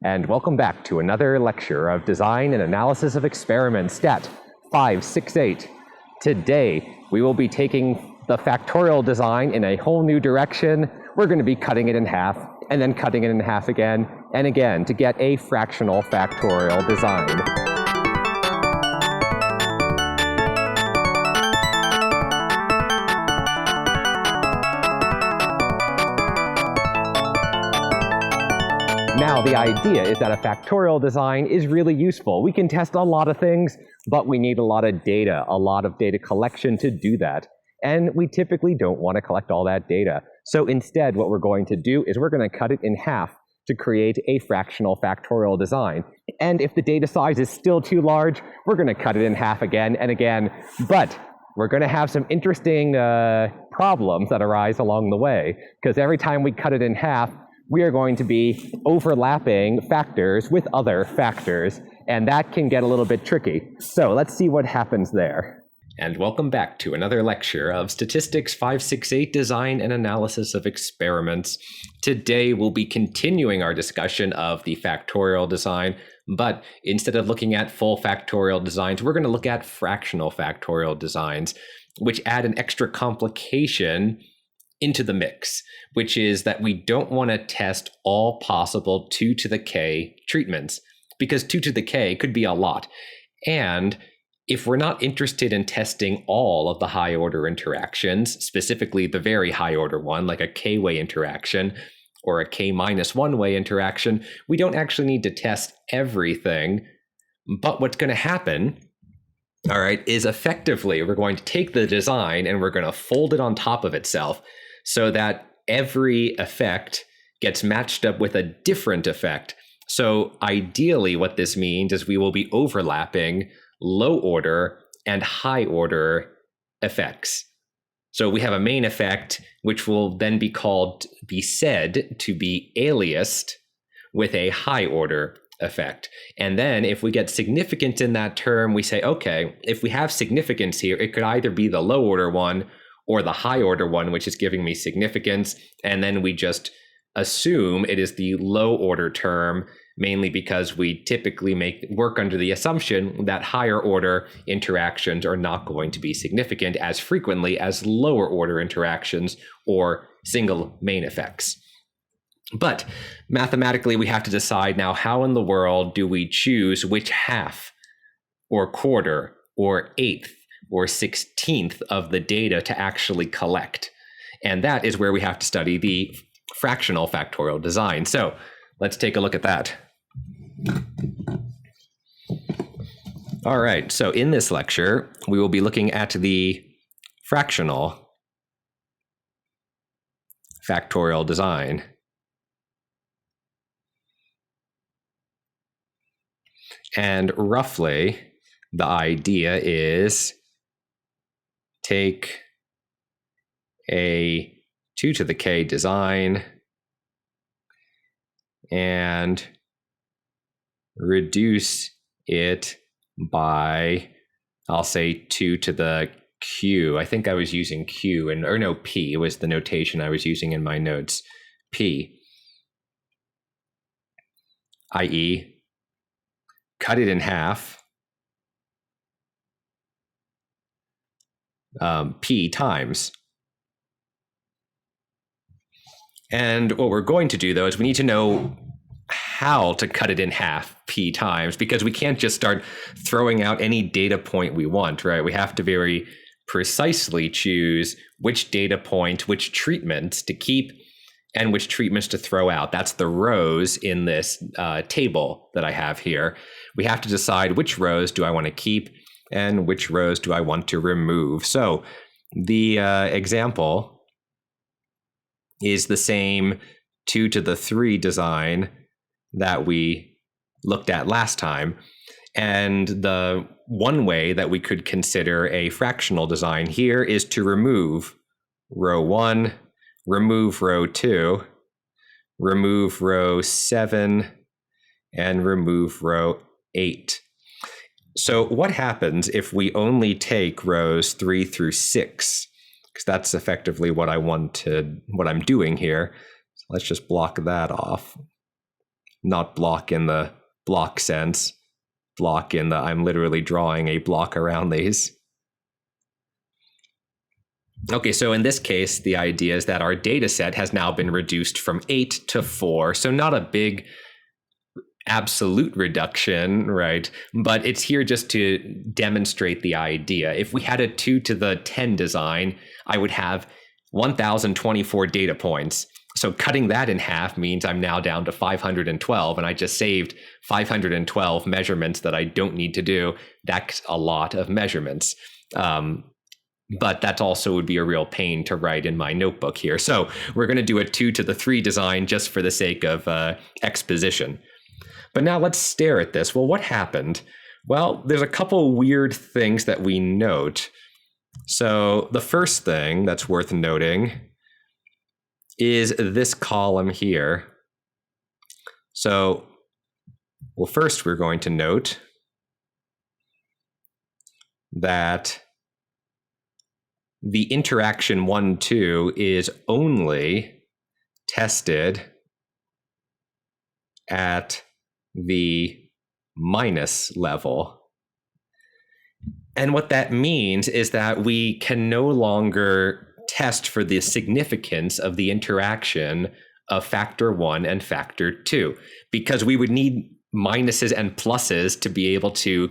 and welcome back to another lecture of Design and Analysis of Experiments, STAT 568. Today, we will be taking the factorial design in a whole new direction. We're going to be cutting it in half, and then cutting it in half again, and again, to get a fractional factorial design. Now, the idea is that a factorial design is really useful. We can test a lot of things, but we need a lot of data collection to do that. And we typically don't want to collect all that data. So instead, what we're going to do is we're going to cut it in half to create a fractional factorial design. And if the data size is still too large, we're going to cut it in half again and again. But we're going to have some interesting problems that arise along the way, because every time we cut it in half, we are going to be overlapping factors with other factors, and that can get a little bit tricky. So let's see what happens there. And welcome back to another lecture of Statistics 568 Design and Analysis of Experiments. Today we'll be continuing our discussion of the factorial design, but instead of looking at full factorial designs, we're going to look at fractional factorial designs, which add an extra complication into the mix, which is that we don't want to test all possible 2 to the k treatments, because 2 to the k could be a lot. And if we're not interested in testing all of the high order interactions, specifically the very high order one, like a k-way interaction or a k-1 way interaction, we don't actually need to test everything. But what's going to happen, all right, is effectively we're going to take the design and we're going to fold it on top of itself, so that every effect gets matched up with a different effect. So ideally what this means is we will be overlapping low order and high order effects. So we have a main effect, which will then be said to be aliased with a high order effect. And then if we get significance in that term, we say, okay, if we have significance here, it could either be the low order one or the high order one, which is giving me significance. And then we just assume it is the low order term, mainly because we typically work under the assumption that higher order interactions are not going to be significant as frequently as lower order interactions or single main effects. But mathematically, we have to decide now, how in the world do we choose which half or quarter or eighth or 16th of the data to actually collect? And that is where we have to study the fractional factorial design. So let's take a look at that. All right, so in this lecture, we will be looking at the fractional factorial design. And roughly, the idea is take a 2 to the k design and reduce it by, I'll say 2 to the q. I think I was using q, or no, p. It was the notation I was using in my notes. P, i.e., cut it in half, p times. And what we're going to do, though, is we need to know how to cut it in half p times, because we can't just start throwing out any data point we want, right? We have to very precisely choose which data point, which treatments to keep and which treatments to throw out. That's the rows in this table that I have here. We have to decide which rows do I want to keep and which rows do I want to remove. So the example is the same 2 to the 3 design that we looked at last time. And the one way that we could consider a fractional design here is to remove row 1, remove row 2, remove row 7, and remove row 8. So what happens if we only take rows 3 through 6? Because that's effectively what I'm doing here. So let's just block that off. not block in the block sense, block in the I'm literally drawing a block around these. Okay, so in this case, the idea is that our data set has now been reduced from 8 to 4. So not a big absolute reduction, right? But it's here just to demonstrate the idea. If we had a 2 to the 10 design, I would have 1,024 data points. So cutting that in half means I'm now down to 512, and I just saved 512 measurements that I don't need to do. That's a lot of measurements. But that also would be a real pain to write in my notebook here. So we're going to do a 2 to the 3 design just for the sake of exposition. But now let's stare at this. Well, what happened? Well, there's a couple weird things that we note. So the first thing that's worth noting is this column here. So, well, first we're going to note that the interaction 1, 2 is only tested at the minus level. And what that means is that we can no longer test for the significance of the interaction of factor 1 and factor 2, because we would need minuses and pluses to be able to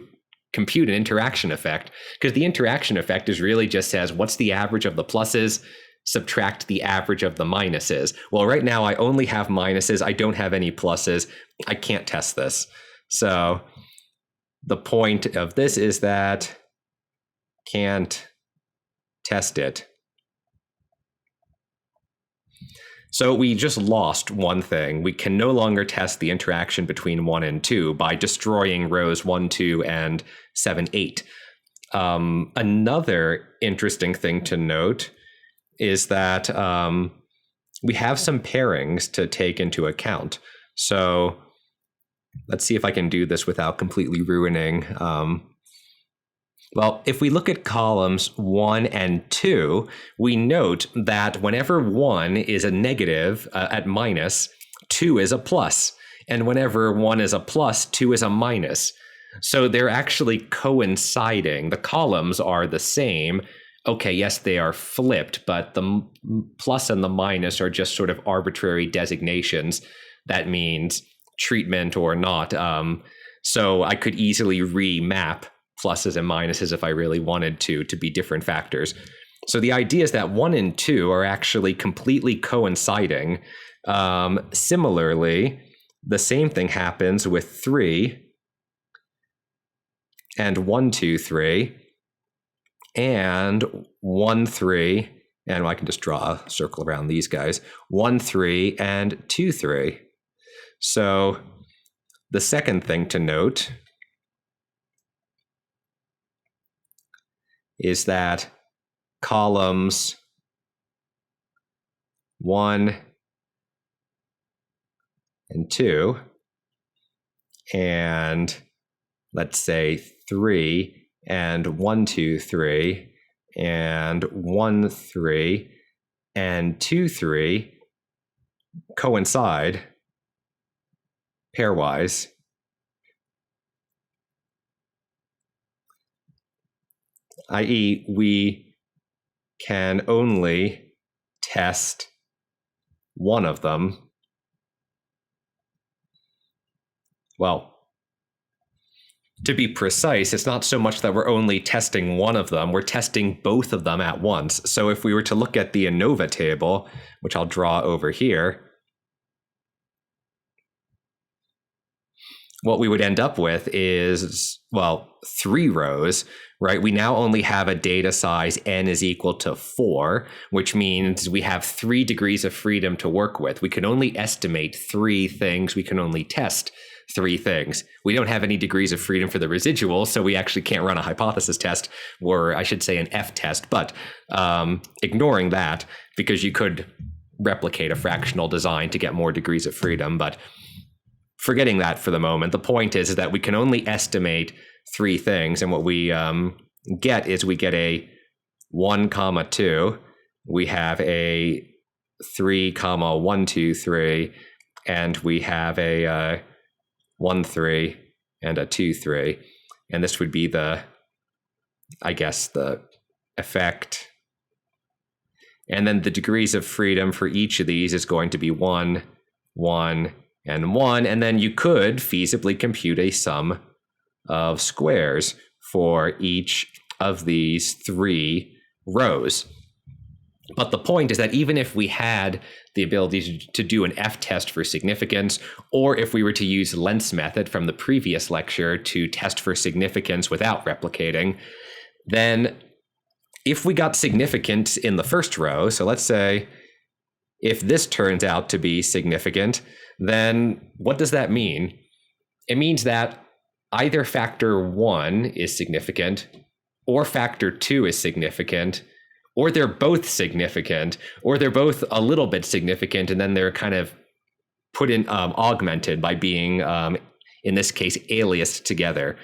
compute an interaction effect, because the interaction effect is really just says what's the average of the pluses, subtract the average of the minuses. Well, right now I only have minuses, I don't have any pluses, I can't test this. So the point of this is that can't test it. So we just lost one thing. We can no longer test the interaction between 1 and 2 by destroying rows 1, 2, and 7, 8. Another interesting thing to note is that we have some pairings to take into account. So let's see if I can do this without completely ruining. Well, if we look at columns 1 and 2, we note that whenever 1 is a negative at minus, 2 is a plus. And whenever 1 is a plus, 2 is a minus. So they're actually coinciding. The columns are the same. Okay, yes, they are flipped, but the plus and the minus are just sort of arbitrary designations. That means treatment or not. So I could easily remap pluses and minuses if I really wanted to be different factors. So the idea is that 1 and 2 are actually completely coinciding. Similarly, the same thing happens with 3 and 1, 2, 3 and 1, 3, and I can just draw a circle around these guys, 1, 3 and 2, 3. So the second thing to note is that columns 1 and 2 and let's say 3 and 1, 2, 3 and 1, 3 and 2, 3 coincide pairwise. I.e., we can only test one of them. Well, to be precise, it's not so much that we're only testing one of them, we're testing both of them at once. So if we were to look at the ANOVA table, which I'll draw over here, what we would end up with is, well, 3 rows, right? We now only have a data size n is equal to 4, which means we have 3 degrees of freedom to work with. We can only estimate 3 things. We can only test 3 things. We don't have any degrees of freedom for the residuals, so we actually can't run a hypothesis test, or I should say an F test. But ignoring that, because you could replicate a fractional design to get more degrees of freedom, but forgetting that for the moment, the point is that we can only estimate 3 things, and what we get is we get a 1, 2, we have a 3, 1, 2, 3, and we have a 1, 3 and a 2, 3. And this would be the, I guess, the effect. And then the degrees of freedom for each of these is going to be 1, 1, and 1. And then you could feasibly compute a sum of squares for each of these 3 rows. But the point is that even if we had the ability to do an F-test for significance, or if we were to use Lentz method from the previous lecture to test for significance without replicating, then if we got significant in the first row, so let's say if this turns out to be significant, then what does that mean? It means that either factor 1 is significant, or factor 2 is significant, or they're both significant, or they're both a little bit significant, and then they're kind of put in, augmented by being, in this case, aliased together.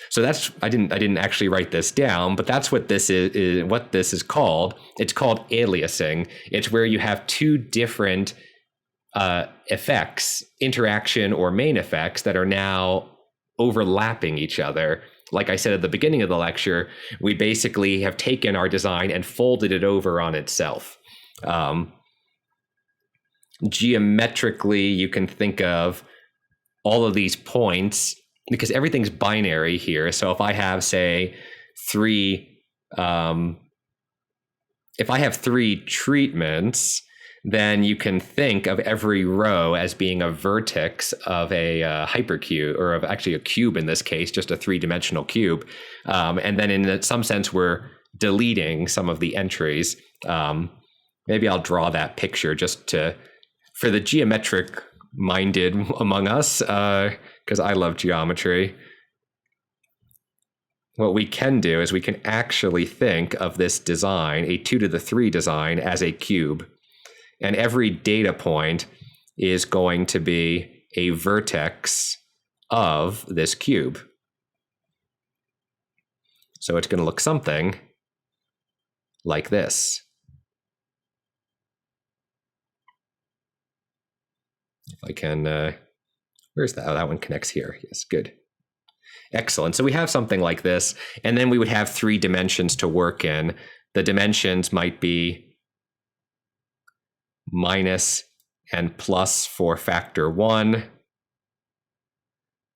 So that's, I didn't actually write this down, but that's what this is what this is called. It's called aliasing. It's where you have 2 different effects, interaction or main effects, that are now overlapping each other. Like I said at the beginning of the lecture, we basically have taken our design and folded it over on itself. Geometrically, you can think of all of these points, because everything's binary here. So if I have, say, 3, if I have 3 treatments, then you can think of every row as being a vertex of a hypercube, or of actually a cube in this case, just a 3-dimensional cube. And then in some sense, we're deleting some of the entries. Maybe I'll draw that picture just for the geometric minded among us, because I love geometry. What we can do is we can actually think of this design, a 2 to the 3 design, as a cube. And every data point is going to be a vertex of this cube. So it's going to look something like this. If I can, where's that? Oh, that one connects here. Yes, good. Excellent. So we have something like this, and then we would have 3 dimensions to work in. The dimensions might be minus and plus for factor 1,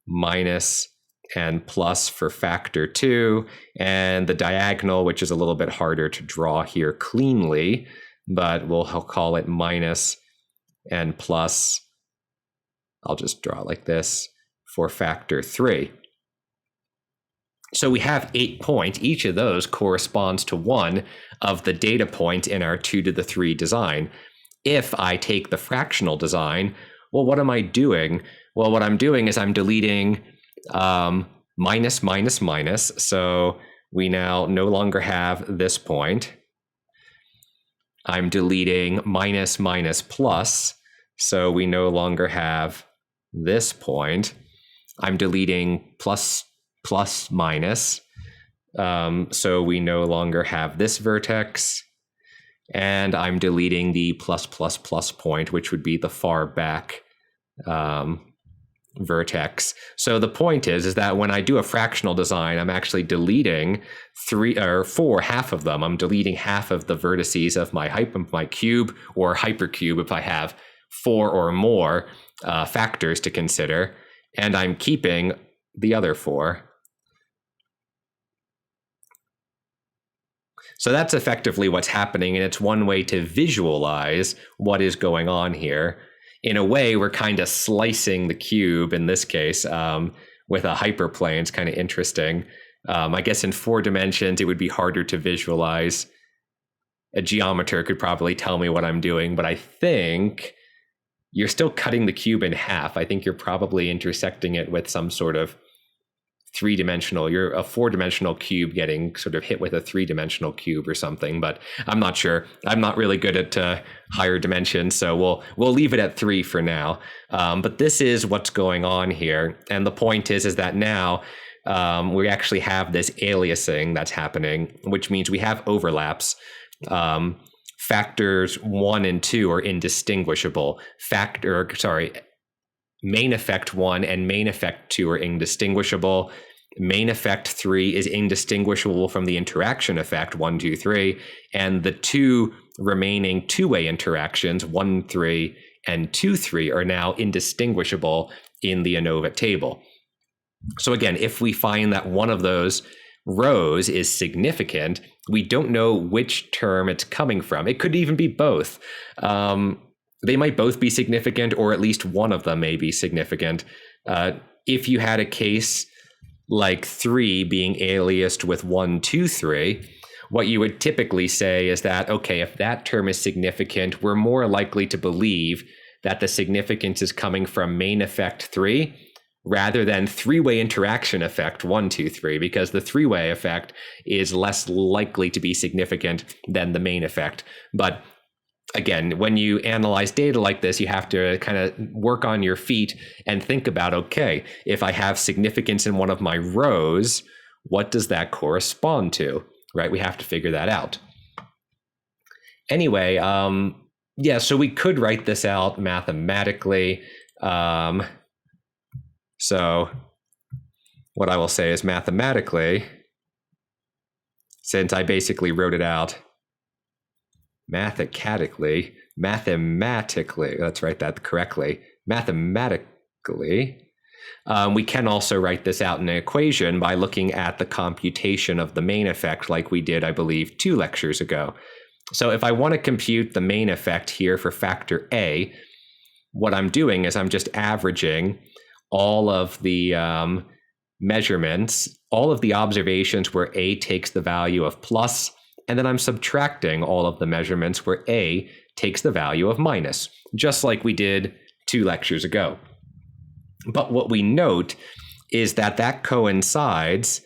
minus and plus for factor 2, and the diagonal, which is a little bit harder to draw here cleanly, but we'll call it minus and plus. I'll just draw it like this, for factor 3. So we have 8 points. Each of those corresponds to one of the data points in our 2 to the 3 design. If I take the fractional design, well, what am I doing? Well, what I'm doing is I'm deleting minus, minus, minus. So we now no longer have this point. I'm deleting minus, minus, plus. So we no longer have this point. I'm deleting plus, plus, minus. So we no longer have this vertex. And I'm deleting the plus, plus, plus point, which would be the far back vertex. So the point is that when I do a fractional design, I'm actually deleting 3 or 4, half of them. I'm deleting half of the vertices of my cube or hypercube if I have 4 or more factors to consider, and I'm keeping the other 4. So that's effectively what's happening, and it's one way to visualize what is going on here. In a way, we're kind of slicing the cube in this case with a hyperplane. It's kind of interesting. I guess in 4 dimensions, it would be harder to visualize. A geometer could probably tell me what I'm doing, but I think you're still cutting the cube in half. I think you're probably intersecting it with some sort of 3-dimensional, you're a 4-dimensional cube getting sort of hit with a 3-dimensional cube or something, but I'm not sure. I'm not really good at higher dimensions, so we'll leave it at 3 for now. But this is what's going on here, and the point is that now we actually have this aliasing that's happening, which means we have overlaps. factors 1 and 2 are indistinguishable. Main effect 1 and main effect 2 are indistinguishable. Main effect 3 is indistinguishable from the interaction effect 1, 2, 3, and the two remaining two-way interactions 1, 3, and 2, 3 are now indistinguishable in the ANOVA table. So again, if we find that one of those rows is significant, we don't know which term it's coming from. It could even be both. They might both be significant, or at least one of them may be significant. If you had a case like 3 being aliased with 1, 2, 3, what you would typically say is that, okay, if that term is significant, we're more likely to believe that the significance is coming from main effect 3 rather than three-way interaction effect 1, 2, 3, because the three-way effect is less likely to be significant than the main effect. But again, when you analyze data like this, you have to kind of work on your feet and think about, okay, if I have significance in one of my rows, what does that correspond to, right? We have to figure that out. Anyway, yeah, so we could write this out mathematically. So what I will say is mathematically, since I basically wrote it out mathematically, let's write that correctly, mathematically, we can also write this out in an equation by looking at the computation of the main effect like we did, I believe, 2 lectures ago. So if I want to compute the main effect here for factor A, what I'm doing is I'm just averaging all of the measurements, all of the observations where A takes the value of plus, and then I'm subtracting all of the measurements where A takes the value of minus, just like we did 2 lectures ago. But what we note is that that coincides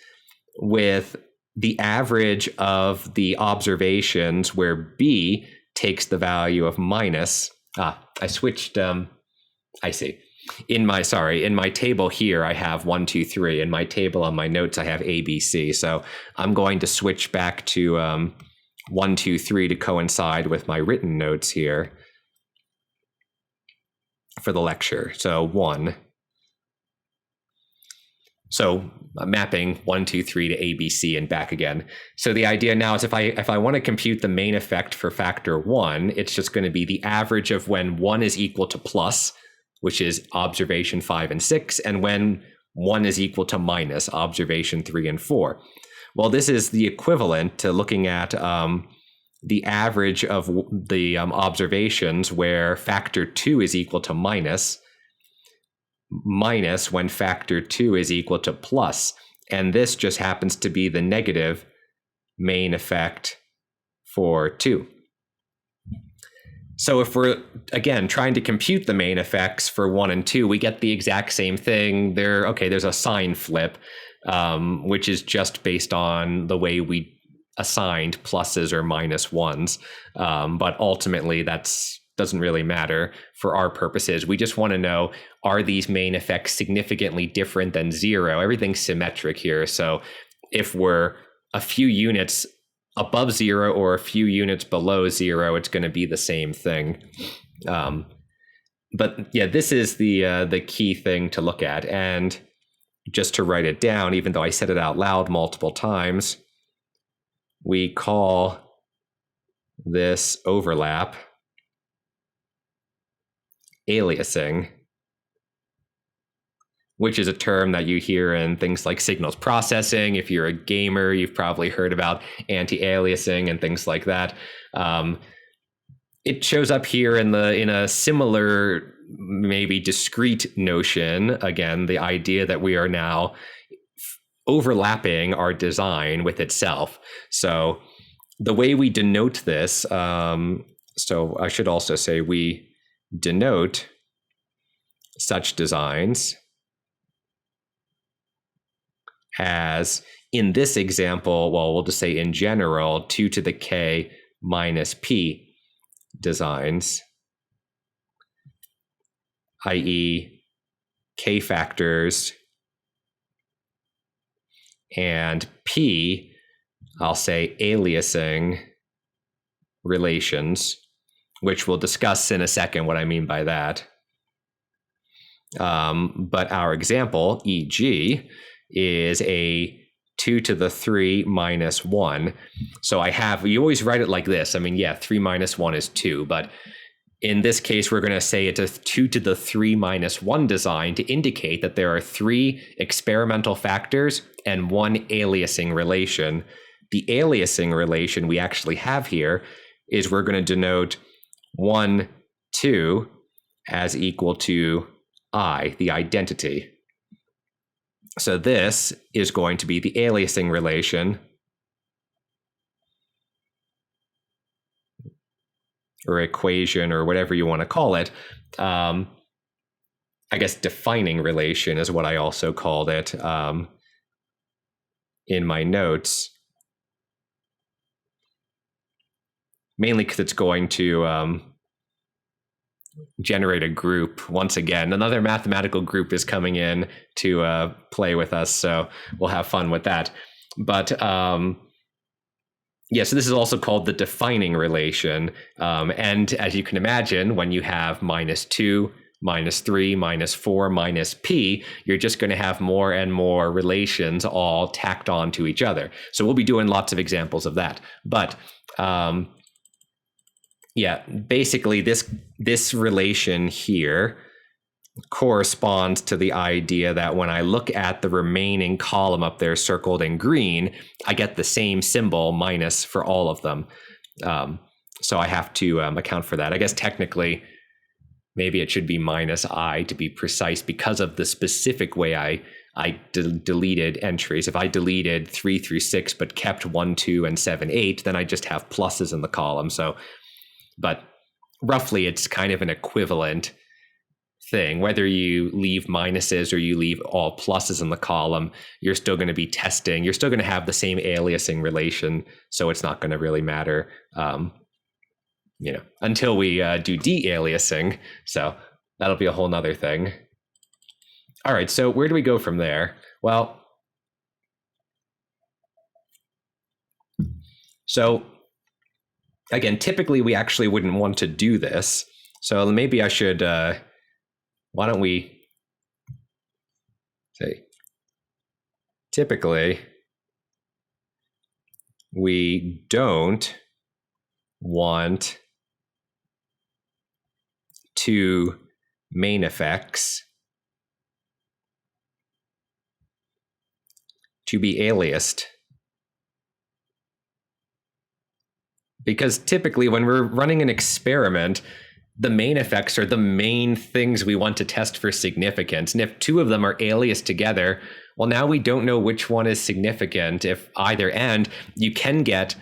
with the average of the observations where B takes the value of minus. I switched, I see. In my table here, I have 1, 2, 3. In my table on my notes, I have A, B, C. So I'm going to switch back to 1, 2, 3 to coincide with my written notes here for the lecture. So 1. So mapping 1, 2, 3 to A, B, C and back again. So the idea now is if I want to compute the main effect for factor 1, it's just going to be the average of when 1 is equal to plus, which is observation 5 and 6, and when 1 is equal to minus, observation 3 and 4. Well, this is the equivalent to looking at the average of the observations where factor 2 is equal to minus when factor 2 is equal to plus. And this just happens to be the negative main effect for 2. So if we're, again, trying to compute the main effects for 1 and 2, we get the exact same thing. There's a sign flip, which is just based on the way we assigned pluses or minus ones. But ultimately, that doesn't really matter for our purposes. We just want to know, are these main effects significantly different than 0? Everything's symmetric here. So if we're a few units above 0 or a few units below 0, it's going to be the same thing. But yeah, this is the key thing to look at. And just to write it down, even though I said it out loud multiple times, we call this overlap aliasing, which is a term that you hear in things like signals processing. If you're a gamer, you've probably heard about anti-aliasing and things like that. It shows up here in a similar, maybe discrete notion. Again, the idea that we are now overlapping our design with itself. So the way we denote this, so I should also say we denote such designs as, in this example, well, we'll just say in general, 2 to the k minus p designs, i.e. k factors and p, I'll say aliasing relations, which we'll discuss in a second what I mean by that. But our example, e.g., is a 2 to the 3 minus 1. So you always write it like this. I mean, yeah, 3 minus 1 is 2, but in this case, we're going to say it's a 2 to the 3 minus 1 design to indicate that there are 3 experimental factors and 1 aliasing relation. The aliasing relation we actually have here is we're going to denote 1, 2 as equal to I, the identity. So this is going to be the aliasing relation, or equation, or whatever you want to call it. I guess defining relation is what I also called it in my notes. Mainly because it's going to generate a group. Once again, another mathematical group is coming in to play with us, so we'll have fun with that. But yeah, so this is also called the defining relation. And as you can imagine, when you have -2, -3, -4, -p, you're just going to have more and more relations all tacked on to each other. So we'll be doing lots of examples of that. But yeah, basically this relation here corresponds to the idea that when I look at the remaining column up there circled in green, I get the same symbol minus for all of them. So I have to account for that. I guess technically, maybe it should be -I to be precise because of the specific way I deleted entries. If I deleted 3 through 6 but kept 1, 2, and 7, 8, then I just have pluses in the column. So, but roughly it's kind of an equivalent thing. Whether you leave minuses or you leave all pluses in the column, you're still going to be testing. You're still going to have the same aliasing relation, so it's not going to really matter, until we do de-aliasing. So that'll be a whole nother thing. All right, so where do we go from there? Well, so again, typically we actually wouldn't want to do this. So maybe I should, why don't we say, typically we don't want two main effects to be aliased. Because typically when we're running an experiment, the main effects are the main things we want to test for significance. And if two of them are aliased together, well, now we don't know which one is significant if either. And you can get,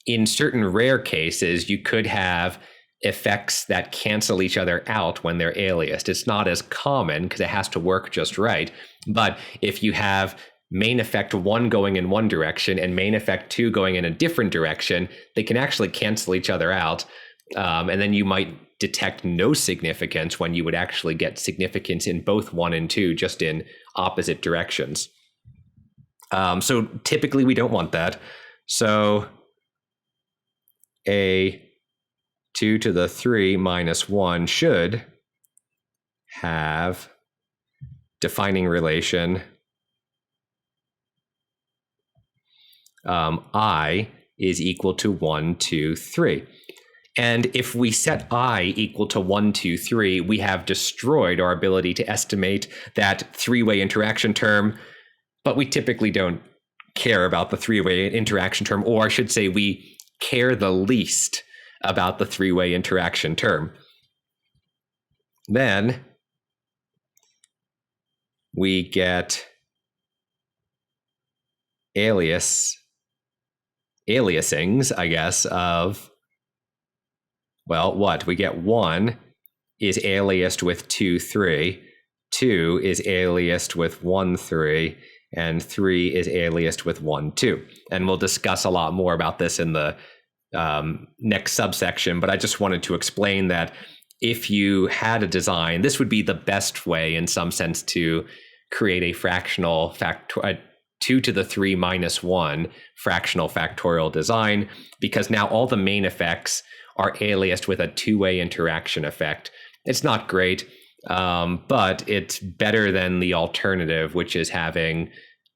in certain rare cases, you could have effects that cancel each other out when they're aliased. It's not as common because it has to work just right. But if you have main effect 1 going in one direction and main effect 2 going in a different direction, they can actually cancel each other out. And then you might detect no significance when you would actually get significance in both 1 and 2, just in opposite directions. So typically we don't want that. So a 2 to the 3 minus 1 should have defining relation I is equal to 1, 2, 3. And if we set I equal to 1, 2, 3, we have destroyed our ability to estimate that three-way interaction term, but we typically don't care about the three-way interaction term, or I should say we care the least about the three-way interaction term. Then we get aliasings, I guess, of, well, what? We get 1 is aliased with 2, 3, 2 is aliased with 1, 3, and 3 is aliased with 1, 2. And we'll discuss a lot more about this in the next subsection, but I just wanted to explain that if you had a design, this would be the best way in some sense to create a fractional 2 to the 3 minus 1 fractional factorial design, because now all the main effects are aliased with a two-way interaction effect. It's not great, but it's better than the alternative, which is having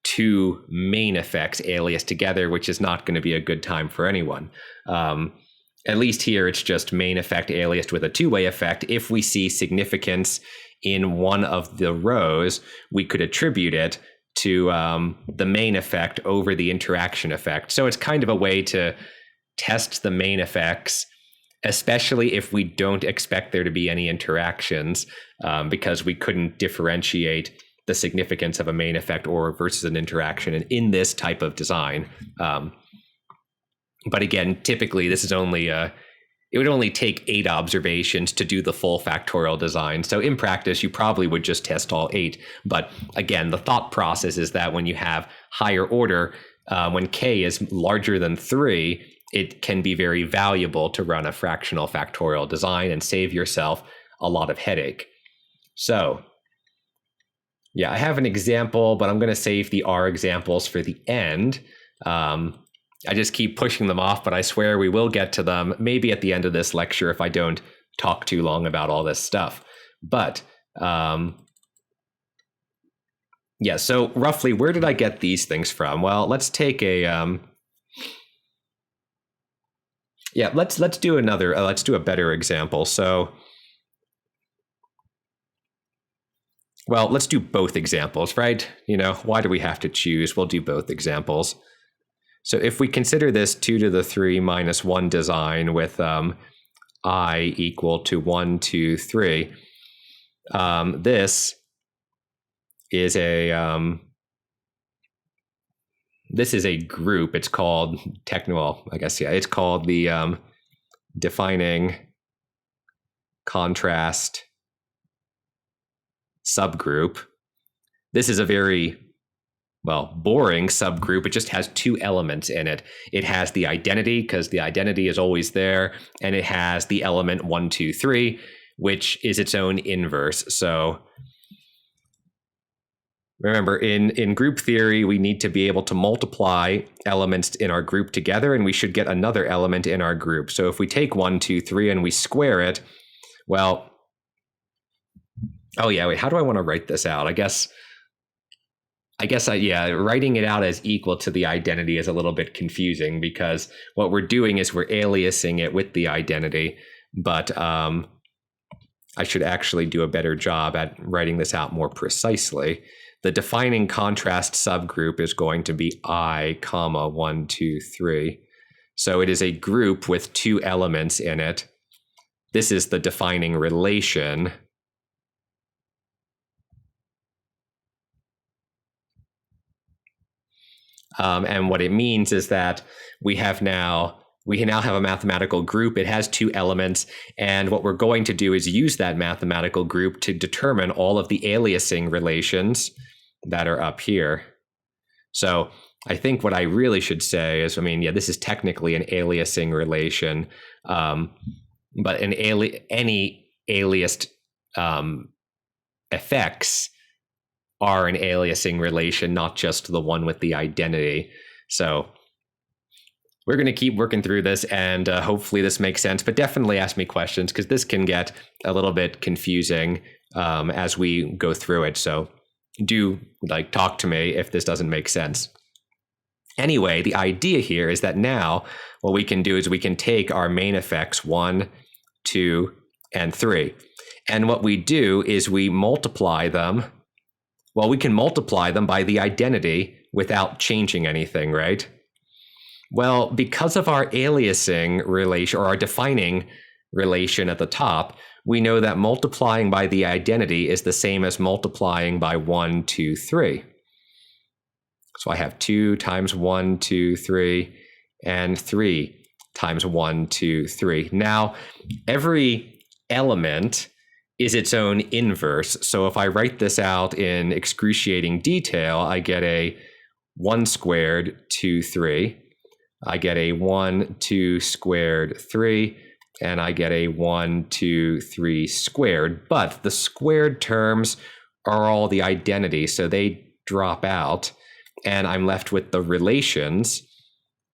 two main effects aliased together, which is not going to be a good time for anyone. At least here, it's just main effect aliased with a two-way effect. If we see significance in one of the rows, we could attribute it to the main effect over the interaction effect. So it's kind of a way to test the main effects, especially if we don't expect there to be any interactions, because we couldn't differentiate the significance of a main effect or versus an interaction in this type of design. But again, typically this is only it would only take 8 observations to do the full factorial design. So in practice, you probably would just test all 8. But again, the thought process is that when you have higher order, when k is larger than 3, it can be very valuable to run a fractional factorial design and save yourself a lot of headache. So yeah, I have an example, but I'm going to save the R examples for the end. I just keep pushing them off, but I swear we will get to them maybe at the end of this lecture if I don't talk too long about all this stuff. But yeah, so roughly, where did I get these things from? Well, let's take a yeah, let's do another. Let's do a better example. So, well, let's do both examples, right? You know, why do we have to choose? We'll do both examples. So if we consider this 2 to the 3 minus 1 design with I equal to 1, 2, 3, this is a group. It's called it's called the defining contrast subgroup. This is a very boring subgroup. It just has 2 elements in it. It has the identity, because the identity is always there, and it has the element 1, 2, 3, which is its own inverse. So remember, in group theory, we need to be able to multiply elements in our group together, and we should get another element in our group. So if we take 1, 2, 3 and we square it, well, oh yeah, wait, how do I want to write this out? I guess writing it out as equal to the identity is a little bit confusing, because what we're doing is we're aliasing it with the identity, but I should actually do a better job at writing this out more precisely. The defining contrast subgroup is going to be I, 1, 2, 3. So it is a group with 2 elements in it. This is the defining relation. And what it means is that we now have a mathematical group. It has 2 elements, and what we're going to do is use that mathematical group to determine all of the aliasing relations that are up here. So I think what I really should say is, this is technically an aliasing relation, but any aliased effects are an aliasing relation, not just the one with the identity. So we're going to keep working through this, and hopefully this makes sense, but definitely ask me questions, because this can get a little bit confusing as we go through it. So do talk to me if this doesn't make sense. Anyway, the idea here is that now what we can do is we can take our main effects 1, 2, and 3. And what we do is we multiply them. Well, we can multiply them by the identity without changing anything, right? Well, because of our aliasing relation, or our defining relation at the top, we know that multiplying by the identity is the same as multiplying by 1, 2, 3. So I have 2 times 1, 2, 3, and 3 times 1, 2, 3. Now, every element is its own inverse. So if I write this out in excruciating detail, I get a 1 squared, 2, 3. I get a 1, 2 squared, 3. And I get a 1, 2, 3 squared. But the squared terms are all the identity, so they drop out. and I'm left with the relations,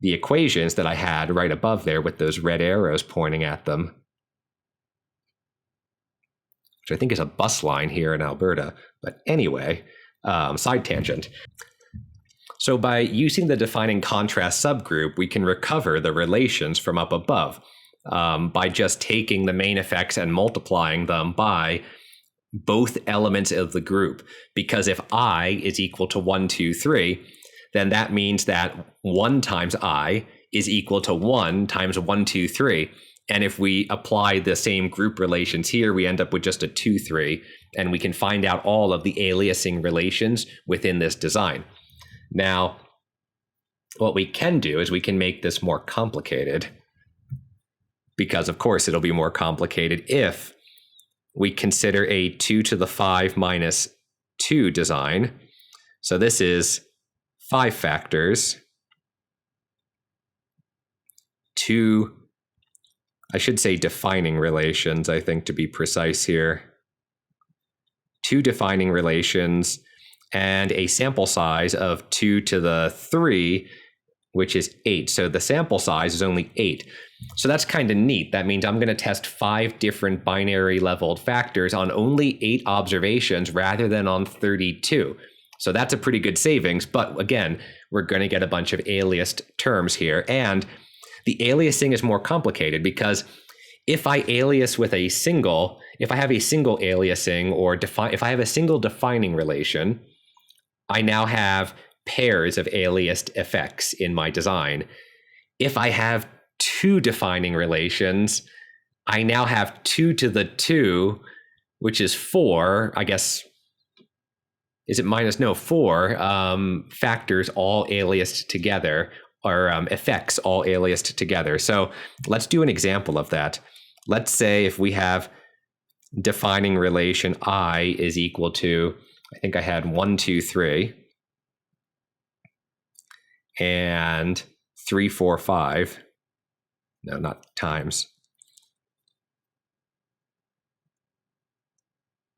the equations that I had right above there with those red arrows pointing at them, which I think is a bus line here in Alberta. But anyway, side tangent. So by using the defining contrast subgroup, we can recover the relations from up above by just taking the main effects and multiplying them by both elements of the group. Because if I is equal to 1, 2, 3, then that means that 1 times I is equal to 1 times 1, 2, 3. And if we apply the same group relations here, we end up with just a 2, 3, and we can find out all of the aliasing relations within this design. Now, what we can do is we can make this more complicated, because of course it'll be more complicated if we consider a 2 to the 5 minus 2 design. So this is 5 factors, 2, I should say defining relations, I think, to be precise here. 2 defining relations and a sample size of 2 to the 3, which is 8. So the sample size is only 8. So that's kind of neat. That means I'm going to test 5 different binary leveled factors on only 8 observations rather than on 32. So that's a pretty good savings. But again, we're going to get a bunch of aliased terms here. And the aliasing is more complicated because if I alias with a single, if I have a single aliasing or if I have a single defining relation, I now have pairs of aliased effects in my design. If I have 2 defining relations, I now have 2 to the 2, which is 4, I guess. Is it minus? No, 4 factors all aliased together, or effects all aliased together. So let's do an example of that. Let's say if we have defining relation I is equal to, I think I had 1, 2, 3, and 3, 4, 5. No, not times.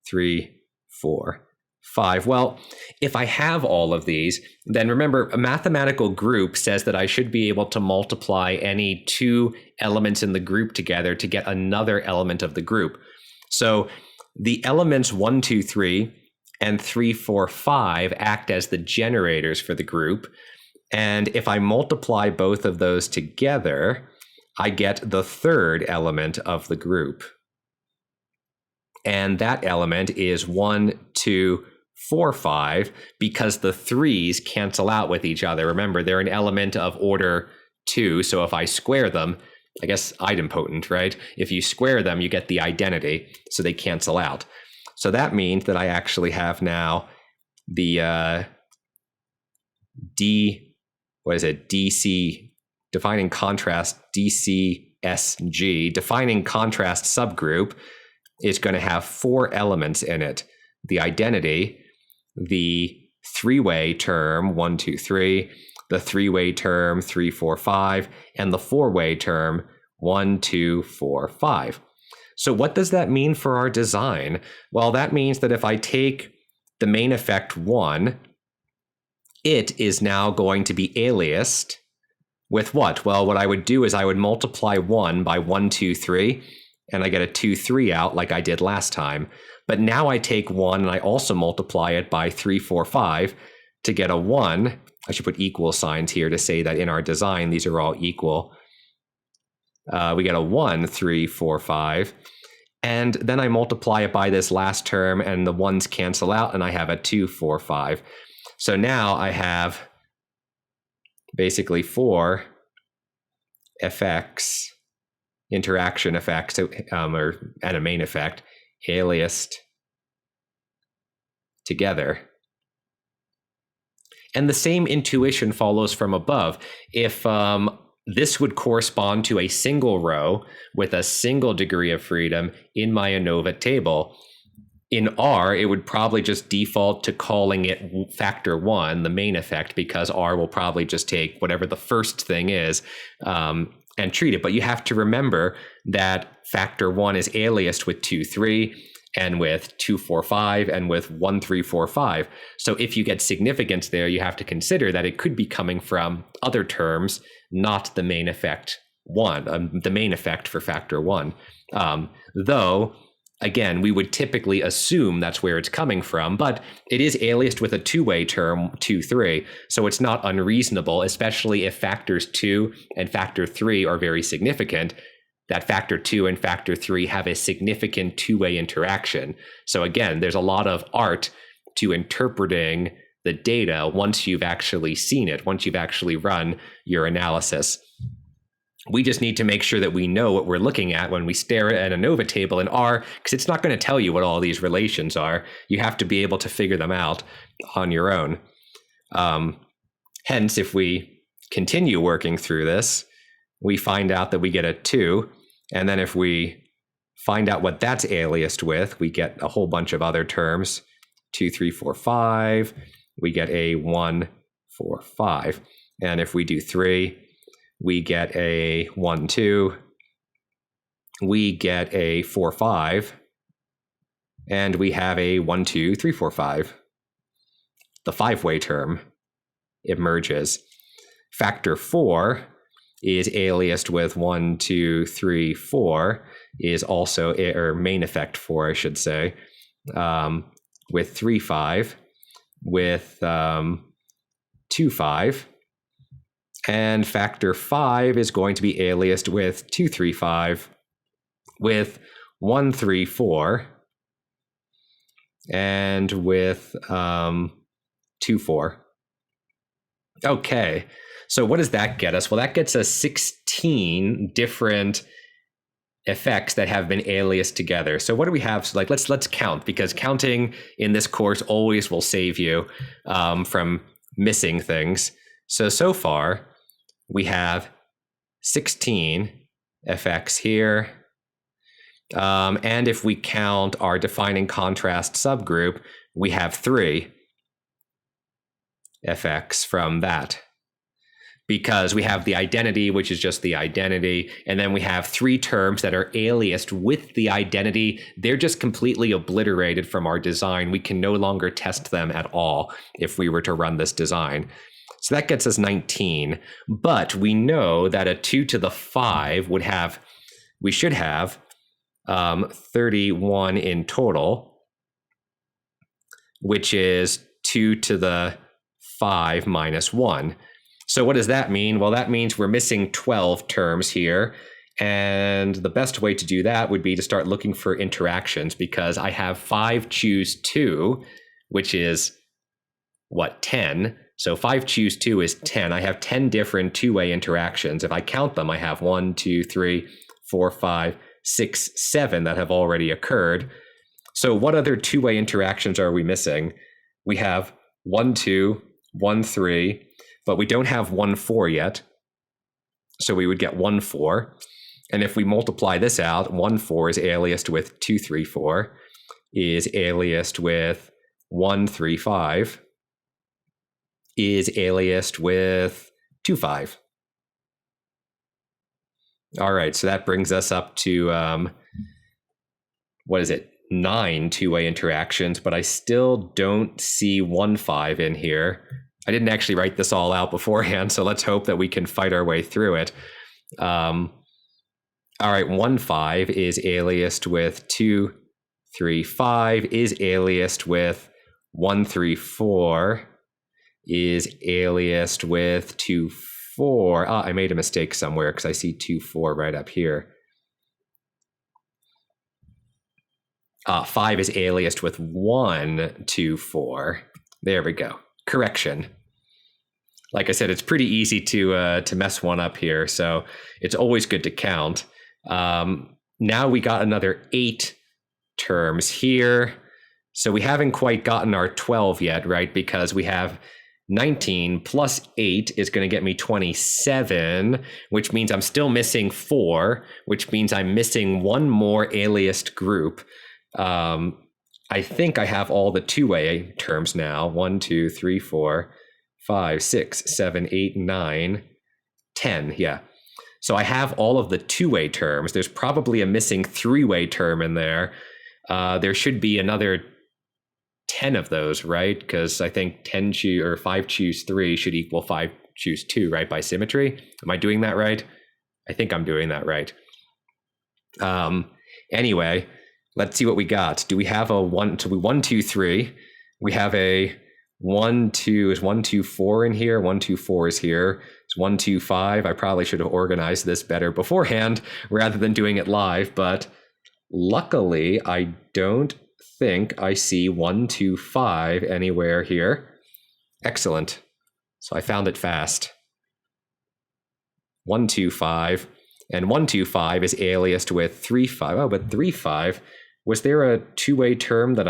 3, 4, 5. Well, if I have all of these, then remember, a mathematical group says that I should be able to multiply any 2 elements in the group together to get another element of the group. So the elements 1, 2, 3 and 3, 4, 5 act as the generators for the group. And if I multiply both of those together, I get the third element of the group. And that element is 1, 2, 4, 5, because the 3's cancel out with each other. Remember, they're an element of order 2, so if I square them, I guess idempotent, right? If you square them, you get the identity, so they cancel out. So that means that I actually have now the DC, defining contrast, DCSG, defining contrast subgroup is going to have 4 elements in it. The identity, the 3-way term, 1, 2, 3, the 3-way term, 3, 4, 5, and the 4-way term, 1, 2, 4, 5. So what does that mean for our design? Well, that means that if I take the main effect 1, it is now going to be aliased with what? Well, what I would do is I would multiply 1 by 1, 2, 3, and I get a 2, 3 out like I did last time. But now I take 1 and I also multiply it by 3, 4, 5 to get a 1. I should put equal signs here to say that in our design, these are all equal. We get a 1, 3, 4, 5. And then I multiply it by this last term and the 1's cancel out and I have a 2, 4, 5. So now I have basically 4 effects, interaction effects, and a main effect, aliased together. And the same intuition follows from above. If this would correspond to a single row with a single degree of freedom in my ANOVA table, in R, it would probably just default to calling it factor 1, the main effect, because R will probably just take whatever the first thing is and treat it. But you have to remember that factor 1 is aliased with 2, 3, and with 2, 4, 5, and with 1, 3, 4, 5. So if you get significance there, you have to consider that it could be coming from other terms, not the main effect the main effect for factor 1. Though, again, we would typically assume that's where it's coming from, but it is aliased with a two-way term, 2, 3, so it's not unreasonable, especially if factors 2 and factor 3 are very significant, that factor 2 and factor 3 have a significant two-way interaction. So again, there's a lot of art to interpreting the data once you've actually seen it, once you've actually run your analysis. We just need to make sure that we know what we're looking at when we stare at an ANOVA table in R, because it's not going to tell you what all these relations are. You have to be able to figure them out on your own. Hence, if we continue working through this, we find out that we get a 2, and then if we find out what that's aliased with, we get a whole bunch of other terms, 2, 3, 4, 5, we get a 1, 4, 5, and if we do 3, we get a 1, 2, we get a 4, 5, and we have a 1, 2, 3, 4, 5. The 5-way term emerges. Factor 4 is aliased with 1, 2, 3, 4, is also, or main effect 4, I should say, with 3, 5, with 2, 5, and factor 5 is going to be aliased with 2, 3, 5, with 1, 3, 4, and with 2, 4. Okay, so what does that get us? Well, that gets us 16 different effects that have been aliased together. So what do we have? So let's count, because counting in this course always will save you from missing things. So far, we have 16 effects here. And if we count our defining contrast subgroup, we have 3 effects from that. Because we have the identity, which is just the identity, and then we have 3 terms that are aliased with the identity. They're just completely obliterated from our design. We can no longer test them at all if we were to run this design. So that gets us 19, but we know that a 2 to the 5 we should have 31 in total, which is 2 to the 5 minus 1. So what does that mean? Well, that means we're missing 12 terms here. And the best way to do that would be to start looking for interactions, because I have 5 choose 2, which is, 10? So 5 choose 2 is 10. I have 10 different two-way interactions. If I count them, I have 1, 2, 3, 4, 5, 6, 7 that have already occurred. So what other two-way interactions are we missing? We have 1, 2, 1, 3, but we don't have 1, 4 yet. So we would get 1, 4. And if we multiply this out, 1, 4 is aliased with 2, 3, 4, is aliased with 1, 3, 5, is aliased with 2, 5. All right, so that brings us up to, 9 two-way interactions, but I still don't see 1, 5 in here. I didn't actually write this all out beforehand, so let's hope that we can fight our way through it. All right, 1, 5 is aliased with 2, 3, 5, is aliased with 1, 3, 4, is aliased with 2, 4. I made a mistake somewhere because I see 2, 4 right up here. 5 is aliased with 1, 2, 4. There we go. Correction. Like I said, it's pretty easy to mess one up here, so it's always good to count. Now we got another 8 terms here. So we haven't quite gotten our 12 yet, right? Because we have 19 plus 8 is going to get me 27, which means I'm still missing 4, which means I'm missing one more aliased group. I think I have all the two-way terms now. 1, 2, 3, 4, 5, 6, 7, 8, 9, 10. Yeah. So I have all of the two-way terms. There's probably a missing 3-way term in there. There should be another 10 of those, right? Because I think 10 choose or 5 choose 3 should equal 5 choose 2, right? By symmetry. Am I doing that right? I think I'm doing that right. Anyway, let's see what we got. Do we have a 1, 1, 2, 3? We have a 1, 2, is 1, 2, 4 in here? 1, 2, 4 is here. It's 1, 2, 5. I probably should have organized this better beforehand rather than doing it live, but luckily I don't think I see 1, 2, 5 anywhere here. Excellent. So I found it fast. 1, 2, 5. And 1, 2, 5 is aliased with 3, 5. Oh, but 3, 5. Was there a two-way term that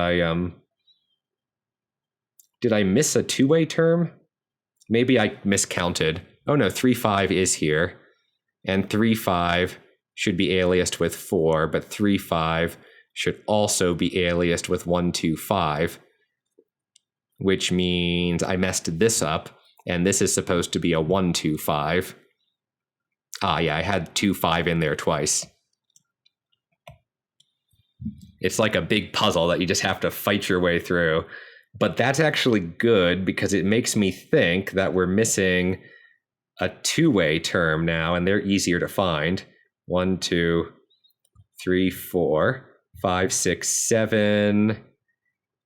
did I miss a two-way term? Maybe I miscounted. Oh no, 3, 5 is here. And 3, 5 should be aliased with 4, but 3, 5 should also be aliased with 1, 2, 5, which means I messed this up, and this is supposed to be a 1, 2, 5. Ah, yeah, I had 2, 5 in there twice. It's like a big puzzle that you just have to fight your way through. But that's actually good because it makes me think that we're missing a two-way term now, and they're easier to find. 1, 2, 3, 4, 5, 6, 7,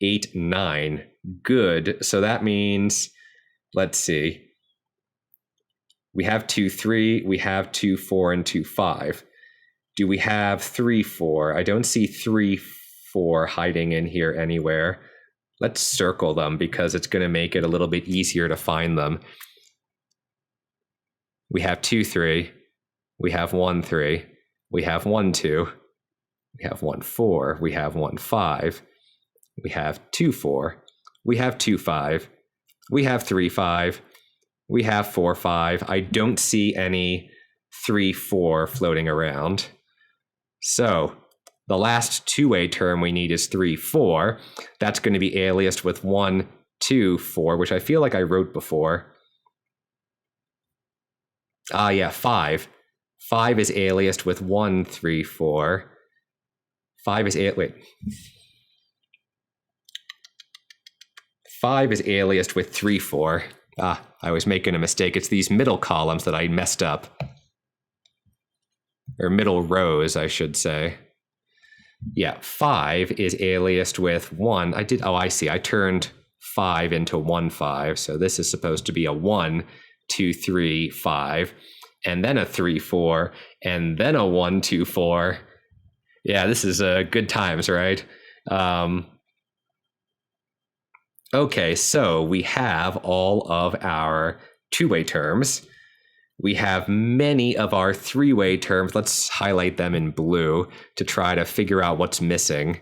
8, 9. Good. So that means, let's see. We have 2, 3, we have 2, 4, and 2, 5. Do we have 3, 4? I don't see 3, 4 hiding in here anywhere. Let's circle them because it's going to make it a little bit easier to find them. We have 2, 3. We have 1, 3. We have 1, 2. We have 1, 4. We have 1, 5. We have 2, 4. We have 2, 5. We have 3, 5. We have 4, 5. I don't see any 3, 4 floating around. So the last two-way term we need is 3, 4. That's going to be aliased with 1, 2, 4, which I feel like I wrote before. Ah, yeah, 5. 5 is aliased with 1, 3, 4. 5 is wait. 5 is aliased with 3, 4. Ah, I was making a mistake. It's these middle columns that I messed up. Or middle rows, I should say. Yeah, 5 is aliased with 1. I see. I turned 5 into 1, 5. So this is supposed to be a 1, 2, 3, 5. And then a 3, 4. And then a 1, 2, 4. Yeah, this is good times, right? Okay, so we have all of our two-way terms. We have many of our three-way terms. Let's highlight them in blue to try to figure out what's missing,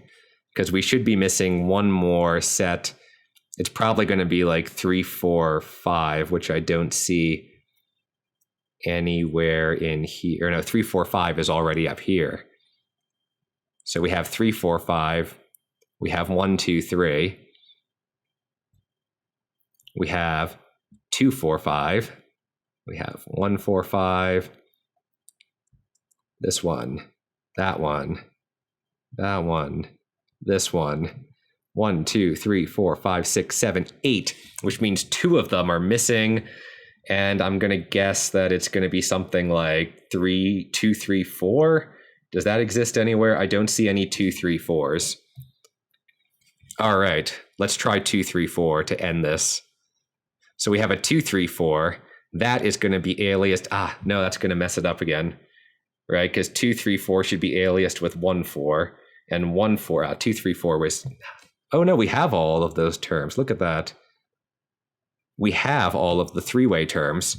because we should be missing one more set. It's probably going to be like 3, 4, 5, which I don't see anywhere in here. Or no, 3, 4, 5 is already up here. So we have 3, 4, 5. We have 1, 2, 3. We have 2, 4, 5. We have 1, 4, 5. This one, that one, that one, this one. 1, 2, 3, 4, 5, 6, 7, 8, which means 2 of them are missing. And I'm going to guess that it's going to be something like 2, 3, 4. Does that exist anywhere? I don't see any 2, 3, 4s. All right, let's try 2, 3, 4 to end this. So we have a 2, 3, 4. That is going to be aliased. No, that's going to mess it up again, right? Because 2, 3, 4 should be aliased with 1, 4. And 1, 4, 2, 3, 4 was... Oh no, we have all of those terms. Look at that. We have all of the three-way terms,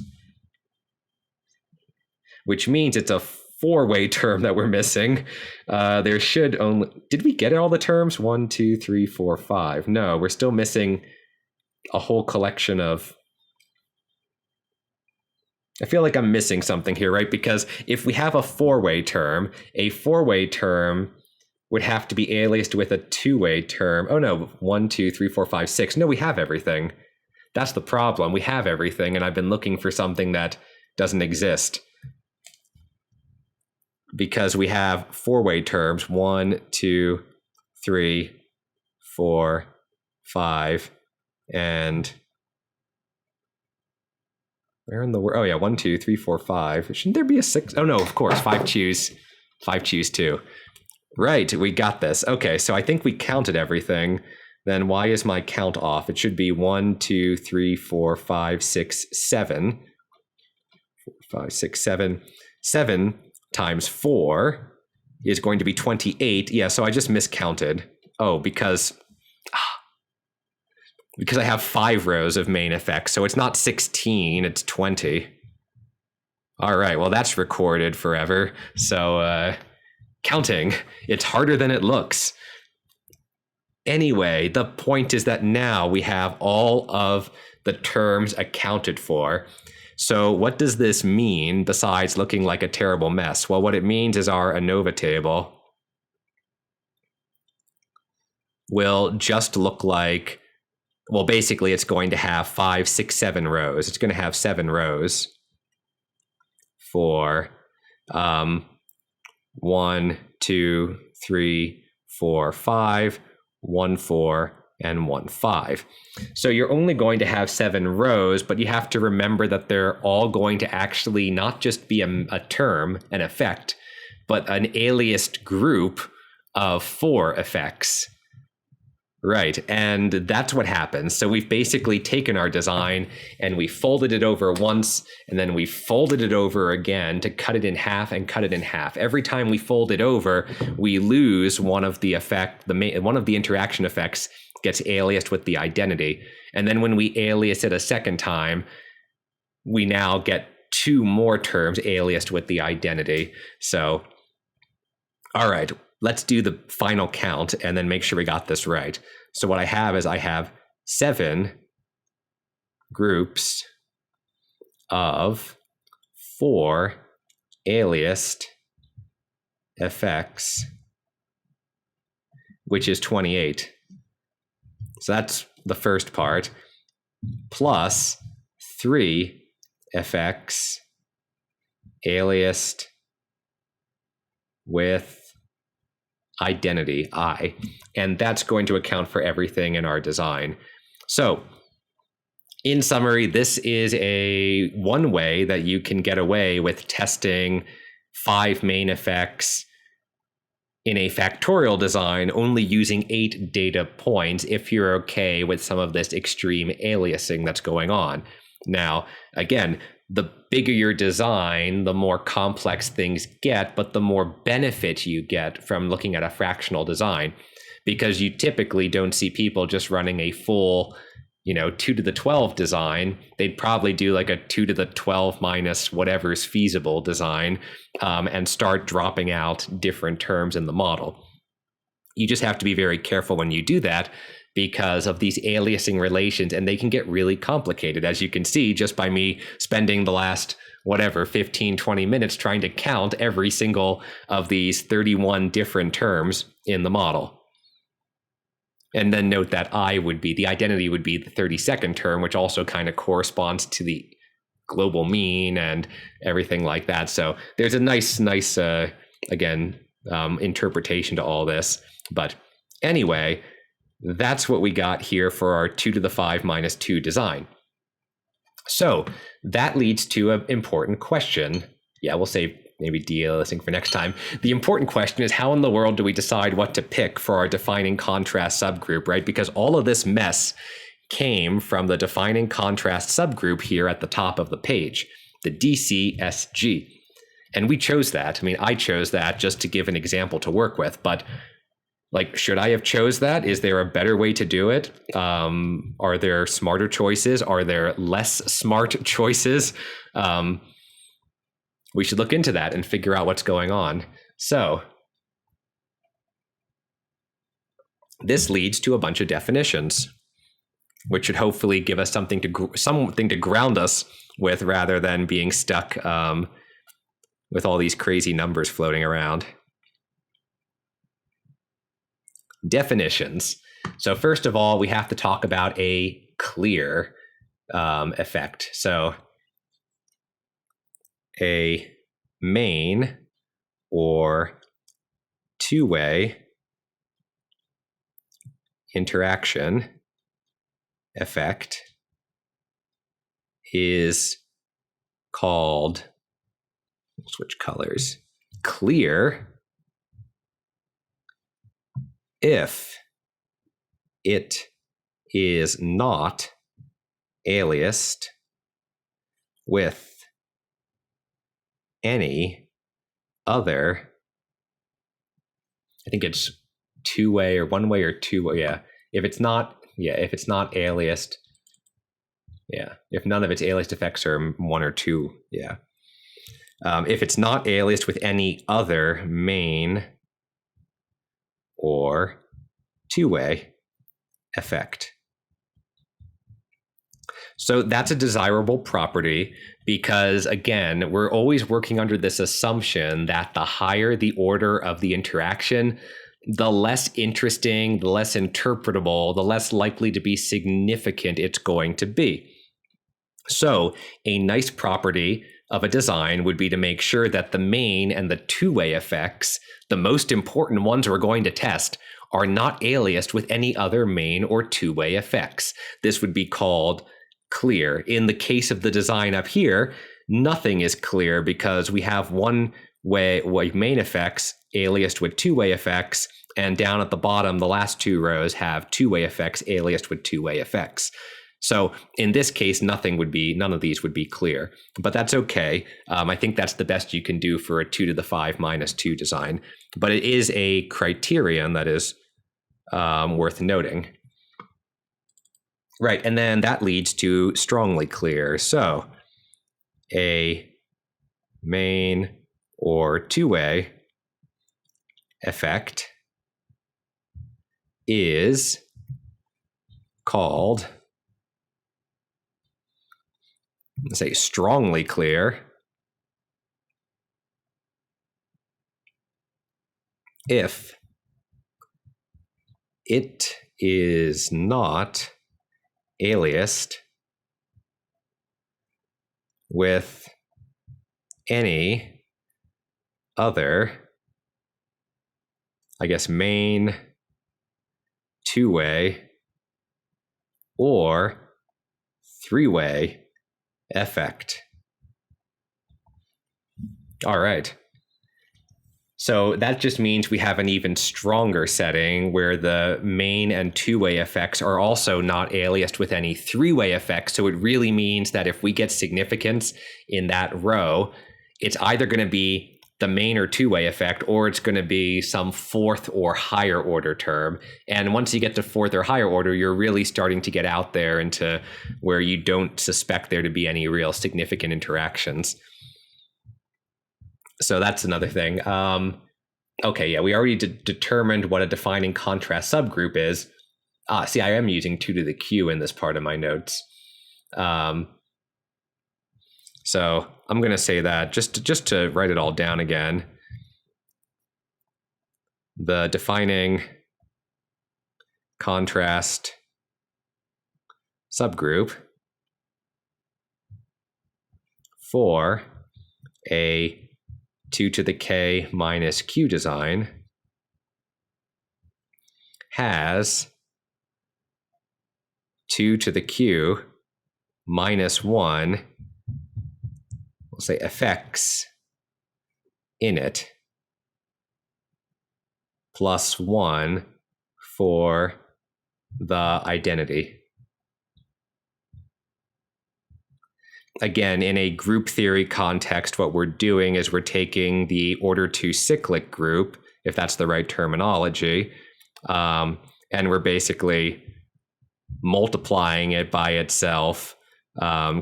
which means it's a four-way term that we're missing. There should only... Did we get all the terms? 1, 2, 3, 4, 5. No, we're still missing a whole collection of... I feel like I'm missing something here, right? Because if we have a four-way term would have to be aliased with a two-way term. Oh no, 1, 2, 3, 4, 5, 6. No, we have everything. That's the problem. We have everything, and I've been looking for something that doesn't exist. Because we have four-way terms, 1, 2, 3, 4, 5, and where in the world? Oh yeah, 1, 2, 3, 4, 5. Shouldn't there be a 6? Oh no, of course, 5 choose 2. Right, we got this. Okay, so I think we counted everything. Then why is my count off? It should be 1, 2, 3, 4, 5, 6, 7. 4, 5, 6, 7. 7 times 4 is going to be 28. Yeah, so I just miscounted. Oh, because I have 5 rows of main effects, so it's not 16, it's 20. All right, well, that's recorded forever. So counting, it's harder than it looks. Anyway, the point is that now we have all of the terms accounted for. So what does this mean besides looking like a terrible mess? Well, what it means is our ANOVA table will just look like, well, basically it's going to have 5, 6, 7 rows. It's going to have 7 rows for 1, 2, 3, 4, 5, 1, 4, and 1, 5. So you're only going to have 7 rows, but you have to remember that they're all going to actually not just be a term, an effect, but an aliased group of 4 effects. Right, and that's what happens. So we've basically taken our design and we folded it over once, and then we folded it over again to cut it in half and cut it in half. Every time we fold it over, we lose one of the one of the interaction effects gets aliased with the identity. And then when we alias it a second time, we now get 2 more terms aliased with the identity. So, all right, let's do the final count and then make sure we got this right. So what I have is I have 7 groups of 4 aliased effects, which is 28. So that's the first part, plus 3 effects aliased with identity I, and that's going to account for everything in our design. So in summary, this is one way that you can get away with testing 5 main effects in a factorial design only using 8 data points if you're okay with some of this extreme aliasing that's going on. Now, again, the bigger your design, the more complex things get, but the more benefit you get from looking at a fractional design, because you typically don't see people just running a full, 2 to the 12 design. They'd probably do like a 2 to the 12 minus whatever's feasible design and start dropping out different terms in the model. You just have to be very careful when you do that, because of these aliasing relations, and they can get really complicated, as you can see just by me spending the last 15, 20 minutes trying to count every single of these 31 different terms in the model. And then note that the identity would be the 32nd term, which also kind of corresponds to the global mean and everything like that. So there's a nice interpretation to all this. But anyway, that's what we got here for our 2 to the 5 minus 2 design. So that leads to an important question. Yeah, we'll save maybe de-aliasing for next time. The important question is, how in the world do we decide what to pick for our defining contrast subgroup, right? Because all of this mess came from the defining contrast subgroup here at the top of the page, the DCSG. And we chose that. I mean, I chose that just to give an example to work with, but should I have chose that? Is there a better way to do it? Are there smarter choices? Are there less smart choices? We should look into that and figure out what's going on. So this leads to a bunch of definitions, which should hopefully give us something to ground us with, rather than being stuck with all these crazy numbers floating around. Definitions. So first of all, we have to talk about a clear effect. So a main or two-way interaction effect is called, we'll switch colors, clear if it is not aliased with any other, I think it's two-way or one-way or two-way, yeah. If it's not aliased, yeah. If none of its aliased effects are one or two, yeah. If it's not aliased with any other main or two-way effect. So that's a desirable property because, again, we're always working under this assumption that the higher the order of the interaction, the less interesting, the less interpretable, the less likely to be significant it's going to be. So a nice property of a design would be to make sure that the main and the two-way effects, the most important ones we're going to test, are not aliased with any other main or two-way effects. This would be called clear. In the case of the design up here, nothing is clear because we have one-way main effects aliased with two-way effects, and down at the bottom, the last two rows have two-way effects aliased with two-way effects. So in this case, none of these would be clear, but that's okay. I think that's the best you can do for a 2 to the 5 minus 2 design, but it is a criterion that is worth noting. Right, and then that leads to strongly clear. So a main or two-way effect is called, let's say, strongly clear if it is not aliased with any other, I guess, main two-way or three-way effect. All right. So that just means we have an even stronger setting where the main and two-way effects are also not aliased with any three-way effects. So it really means that if we get significance in that row, it's either going to be the main or two-way effect, or it's going to be some fourth or higher order term. And once you get to fourth or higher order, you're really starting to get out there into where you don't suspect there to be any real significant interactions. So that's another thing. Okay, yeah, we already determined what a defining contrast subgroup is. See, I am using 2 to the Q in this part of my notes. So I'm going to say that just to write it all down again. The defining contrast subgroup for a 2 to the K minus Q design has 2 to the Q minus 1, we'll say, effects in it, plus 1 for the identity. Again, in a group theory context, what we're doing is we're taking the order 2 cyclic group, if that's the right terminology, and we're basically multiplying it by itself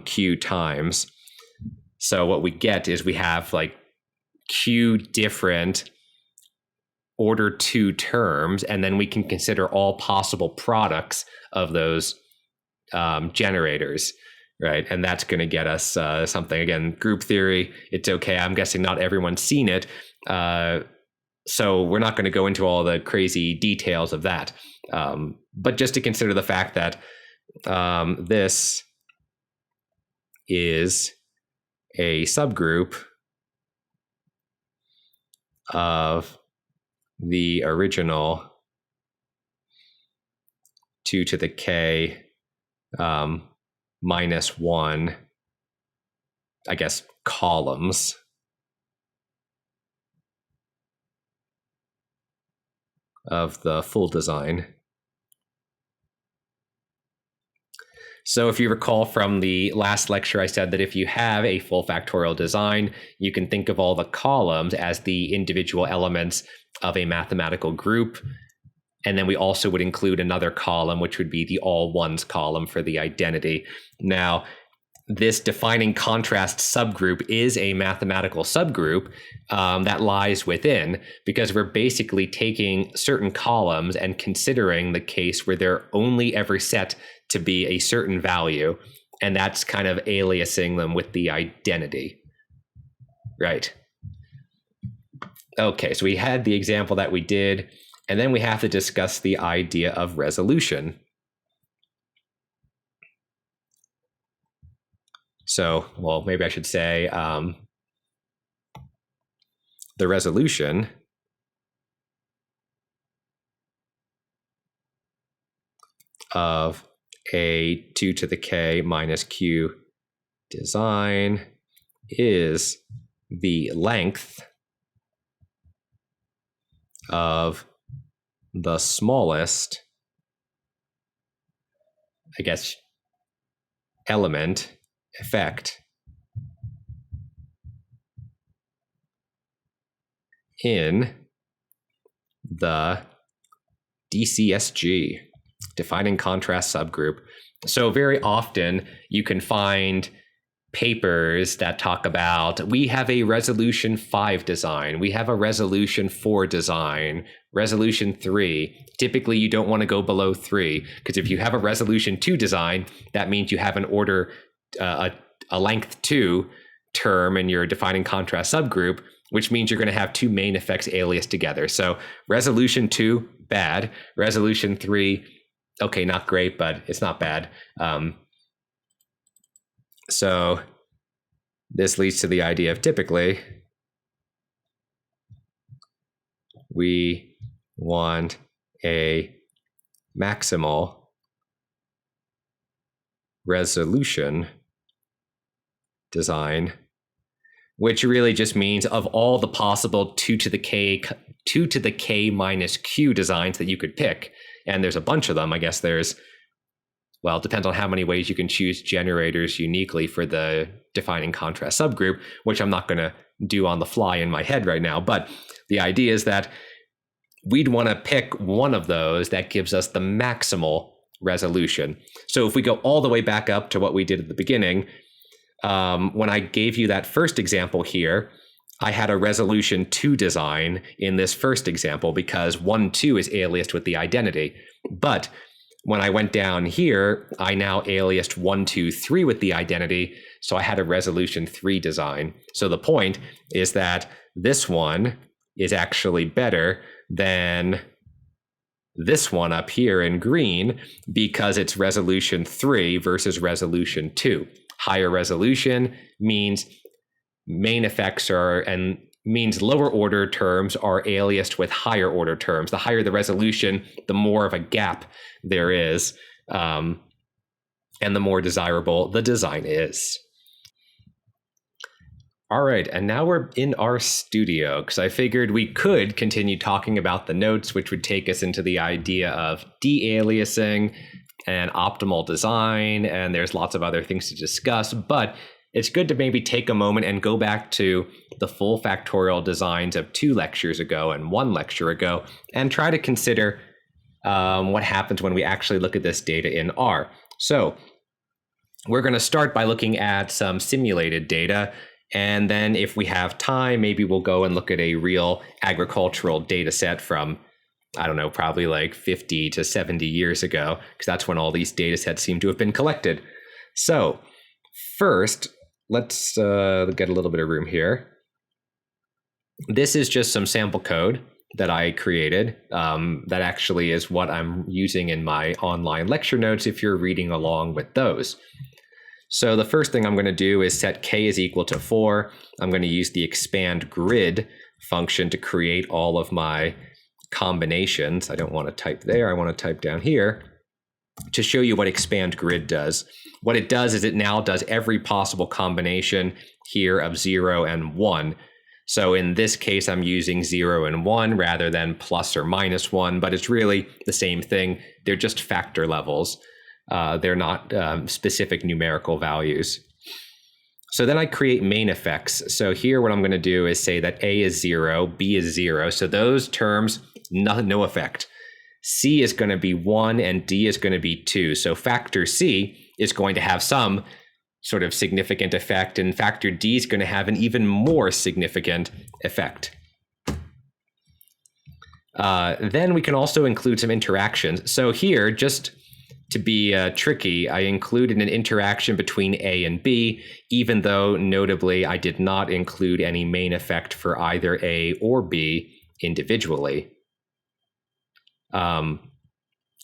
Q times. So what we get is we have like Q different order 2 terms, and then we can consider all possible products of those generators. Right, and that's going to get us something. Again, group theory, it's okay. I'm guessing not everyone's seen it, so we're not going to go into all the crazy details of that. But just to consider the fact that this is a subgroup of the original 2 to the k minus 1, I guess, columns of the full design. So if you recall from the last lecture, I said that if you have a full factorial design, you can think of all the columns as the individual elements of a mathematical group. And then we also would include another column, which would be the all ones column for the identity. Now, this defining contrast subgroup is a mathematical subgroup that lies within, because we're basically taking certain columns and considering the case where they're only ever set to be a certain value, and that's kind of aliasing them with the identity, right? Okay, so we had the example that we did, and then we have to discuss the idea of resolution. So, well, maybe I should say the resolution of a 2 to the k minus q design is the length of the smallest, I guess, element effect in the DCSG, defining contrast subgroup. So very often you can find papers that talk about, we have a resolution 5 design, we have a resolution 4 design, resolution 3. Typically you don't want to go below 3, because if you have a resolution 2 design, that means you have an order, a length 2 term in your defining contrast subgroup, which means you're going to have two main effects alias together. So resolution 2, bad. Resolution 3, okay, not great, but it's not bad. So this leads to the idea of typically we want a maximal resolution design, which really just means of all the possible 2 to the k minus q designs that you could pick, and there's a bunch of them. I guess there's, well, it depends on how many ways you can choose generators uniquely for the defining contrast subgroup, which I'm not going to do on the fly in my head right now. But the idea is that we'd want to pick one of those that gives us the maximal resolution. So if we go all the way back up to what we did at the beginning, when I gave you that first example here, I had a resolution 2 design in this first example because 1, 2 is aliased with the identity. But when I went down here, I now aliased 1, 2, 3 with the identity, so I had a resolution 3 design. So the point is that this one is actually better than this one up here in green because it's resolution 3 versus resolution 2. Higher resolution means main effects are, and means lower order terms are aliased with higher order terms. The higher the resolution, the more of a gap there is, and the more desirable the design is. All right, and now we're in our studio because I figured we could continue talking about the notes, which would take us into the idea of de-aliasing and optimal design, and there's lots of other things to discuss, but it's good to maybe take a moment and go back to the full factorial designs of 2 lectures ago and 1 lecture ago and try to consider what happens when we actually look at this data in R. So we're going to start by looking at some simulated data, and then if we have time, maybe we'll go and look at a real agricultural data set from, I don't know, probably like 50 to 70 years ago, because that's when all these data sets seem to have been collected. So first, let's get a little bit of room here. This is just some sample code that I created. That actually is what I'm using in my online lecture notes if you're reading along with those. So the first thing I'm going to do is set k is equal to 4. I'm going to use the expand grid function to create all of my combinations. I don't want to type there, I want to type down here. to show you what expand grid does. What it does is it now does every possible combination here of 0 and 1. So in this case, I'm using 0 and 1 rather than plus or minus 1, but it's really the same thing. They're just factor levels. They're not specific numerical values. So then I create main effects. So here what I'm going to do is say that A is 0, B is 0. So those terms, no effect. C is going to be 1 and D is going to be 2. So factor C is going to have some sort of significant effect, and factor D is going to have an even more significant effect. Then we can also include some interactions. So here, just to be tricky, I included an interaction between A and B, even though notably I did not include any main effect for either A or B individually.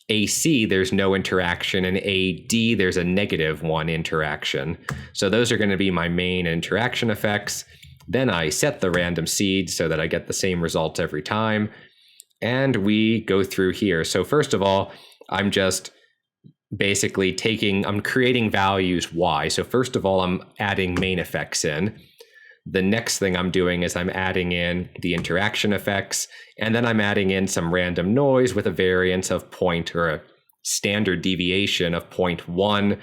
AC, there's no interaction, and AD, there's a -1 interaction. So those are going to be my main interaction effects. Then I set the random seed so that I get the same results every time. And we go through here. So first of all, I'm just basically I'm creating values Y. So first of all, I'm adding main effects in. The next thing I'm doing is I'm adding in the interaction effects, and then I'm adding in some random noise with a variance of or a standard deviation of 0.1,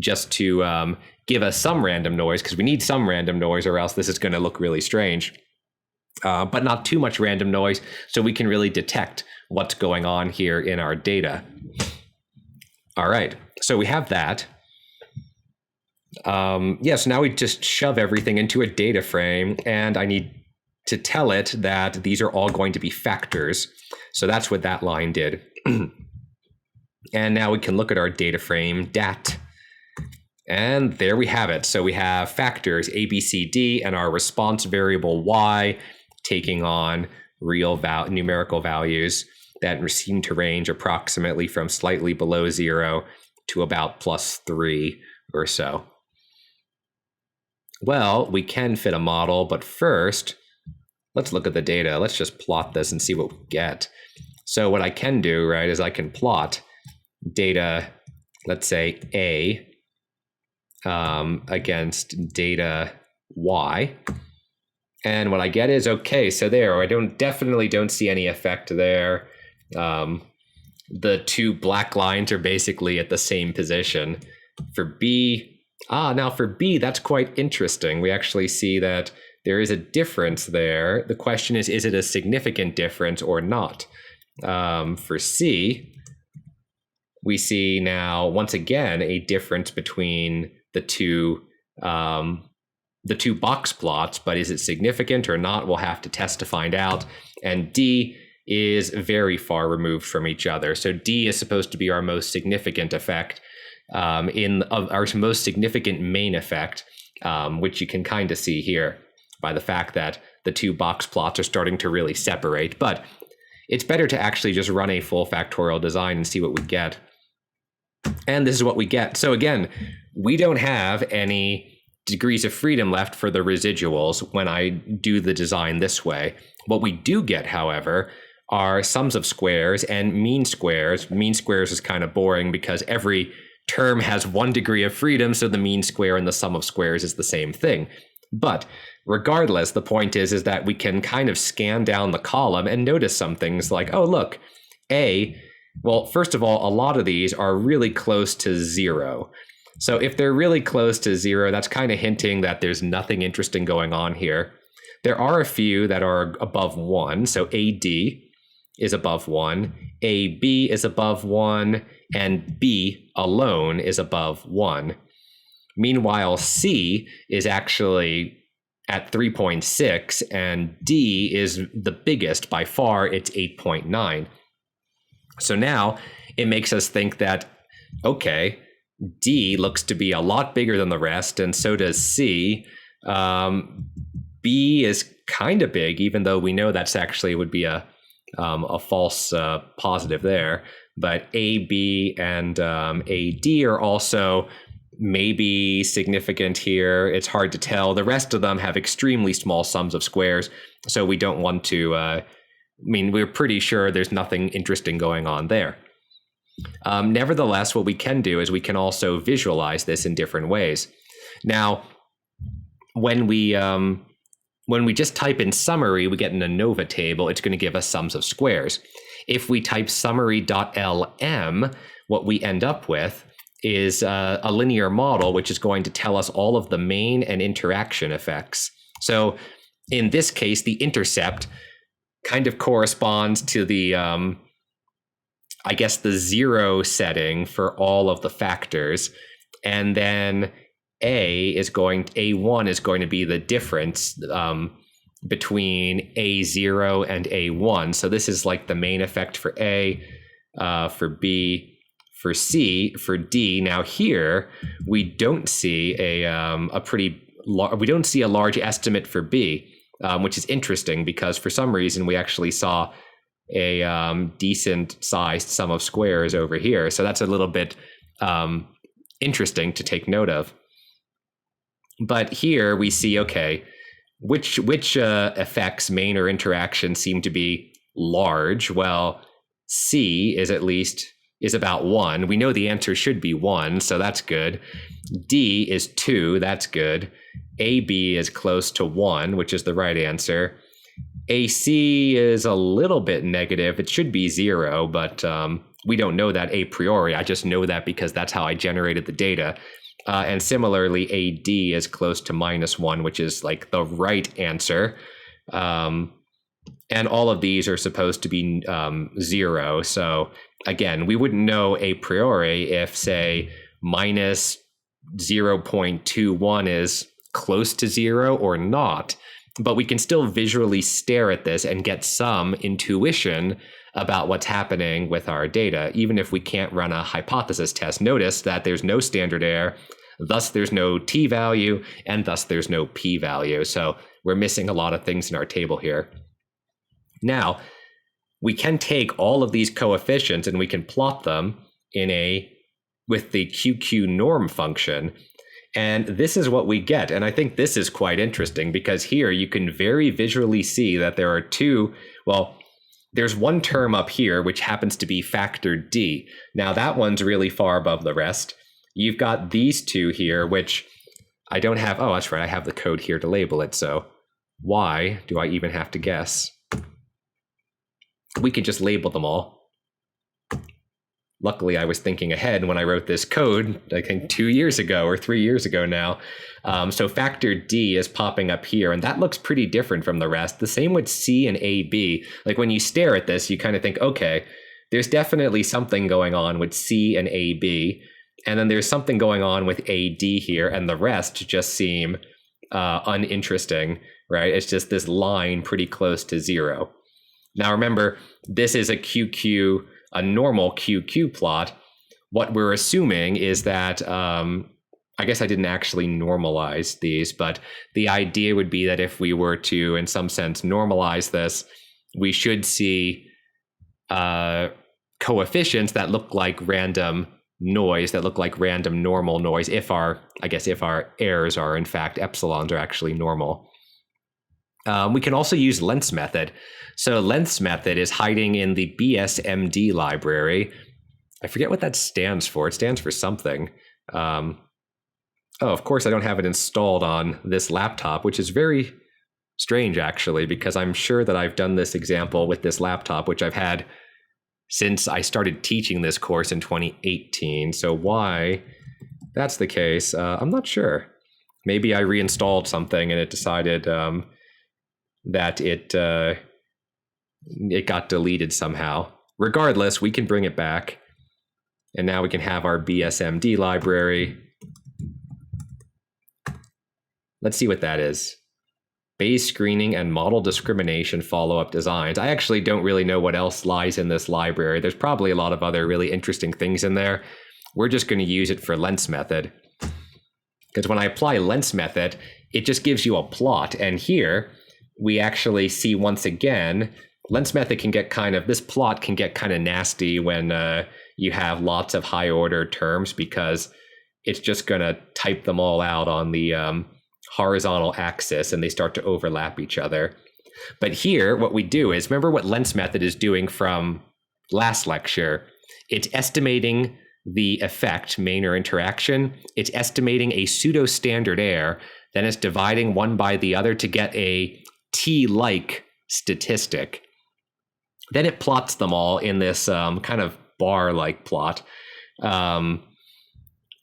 just to give us some random noise, because we need some random noise or else this is going to look really strange. But not too much random noise, so we can really detect what's going on here in our data. All right, so we have that. So now we just shove everything into a data frame, and I need to tell it that these are all going to be factors. So that's what that line did. And now we can look at our data frame dat. And there we have it. So we have factors A, B, C, D, and our response variable Y taking on real numerical values that seem to range approximately from slightly below 0 to about +3 or so. Well, we can fit a model, but first, let's look at the data. Let's just plot this and see what we get. So what I can do, right, is I can plot data, let's say A, against data Y. And what I get is, okay, so there, I definitely don't see any effect there. The two black lines are basically at the same position. For B, now for B, that's quite interesting. We actually see that there is a difference there. The question is it a significant difference or not? For C, we see now, once again, a difference between the two box plots, but is it significant or not? We'll have to test to find out. And D is very far removed from each other. So D is supposed to be our most significant effect, our most significant main effect, which you can kind of see here by the fact that the two box plots are starting to really separate. But it's better to actually just run a full factorial design and see what we get. And this is what we get. So again, we don't have any degrees of freedom left for the residuals when I do the design this way. What we do get, however, are sums of squares and mean squares. Mean squares is kind of boring because every term has 1 degree of freedom, so the mean square and the sum of squares is the same thing. But regardless, the point is that we can kind of scan down the column and notice some things like, oh, look, A, well, first of all, a lot of these are really close to 0. So if they're really close to 0, that's kind of hinting that there's nothing interesting going on here. There are a few that are above 1. So AD is above 1, AB is above 1, and B alone is above 1. Meanwhile, C is actually at 3.6, and D is the biggest by far. It's 8.9. So now it makes us think that, okay, D looks to be a lot bigger than the rest, and so does C. B is kind of big, even though we know that's actually would be a false positive there. But A, B, and AD are also maybe significant here. It's hard to tell. The rest of them have extremely small sums of squares, so we don't want to, we're pretty sure there's nothing interesting going on there. Nevertheless, what we can do is we can also visualize this in different ways. Now, when we just type in summary, we get an ANOVA table. It's going to give us sums of squares. If we type summary.lm, what we end up with is a linear model, which is going to tell us all of the main and interaction effects. So in this case, the intercept kind of corresponds to the, I guess, the 0 setting for all of the factors. And then A1 is going to be the difference between A0 and A1. So this is like the main effect for A, for B, for C, for D. Now here we don't see we don't see a large estimate for B, which is interesting because for some reason we actually saw a decent sized sum of squares over here. So that's a little bit interesting to take note of. But here we see, okay, which effects, main or interaction, seem to be large? Well, C is about 1. We know the answer should be 1, so that's good. D is 2, that's good. AB is close to 1, which is the right answer. AC is a little bit negative. It should be 0, but we don't know that a priori. I just know that because that's how I generated the data. And similarly, AD is close to -1, which is like the right answer. And all of these are supposed to be 0. So again, we wouldn't know a priori if, say, -0.21 is close to 0 or not. But we can still visually stare at this and get some intuition about what's happening with our data, even if we can't run a hypothesis test. Notice that there's no standard error, thus there's no t-value, and thus there's no p-value. So we're missing a lot of things in our table here. Now, we can take all of these coefficients and we can plot them with the QQ norm function. And this is what we get. And I think this is quite interesting because here you can very visually see that there are there's one term up here, which happens to be factor D. Now that one's really far above the rest. You've got these two here, which I don't have. Oh, that's right. I have the code here to label it. So why do I even have to guess? We can just label them all. Luckily, I was thinking ahead when I wrote this code, I think 2 years ago or 3 years ago now. So factor D is popping up here, and that looks pretty different from the rest. The same with C and AB. Like when you stare at this, you kind of think, okay, there's definitely something going on with C and AB, and then there's something going on with AD here, and the rest just seem uninteresting, right? It's just this line pretty close to 0. Now remember, this is a normal QQ plot. What we're assuming is that, I guess I didn't actually normalize these, but the idea would be that if we were to, in some sense, normalize this, we should see coefficients that look like random noise, that look like random normal noise, if our errors are in fact epsilons are actually normal. We can also use lengths method. So lengths method is hiding in the BSMD library. I forget what that stands for. It stands for something. Of course, I don't have it installed on this laptop, which is very strange, actually, because I'm sure that I've done this example with this laptop, which I've had since I started teaching this course in 2018. So why that's the case, I'm not sure. Maybe I reinstalled something and it decided that it got deleted somehow. Regardless, we can bring it back. And now we can have our BSMD library. Let's see what that is. Bayes screening and model discrimination follow-up designs. I actually don't really know what else lies in this library. There's probably a lot of other really interesting things in there. We're just going to use it for lengths method. Because when I apply lengths method, it just gives you a plot. And here, we actually see once again, lengths method can get this plot can get kind of nasty when you have lots of high order terms, because it's just going to type them all out on the horizontal axis and they start to overlap each other. But here, what we do is, remember what lengths method is doing from last lecture. It's estimating the effect, main or interaction. It's estimating a pseudo-standard error. Then it's dividing one by the other to get a t-like statistic. Then it plots them all in this kind of bar-like plot,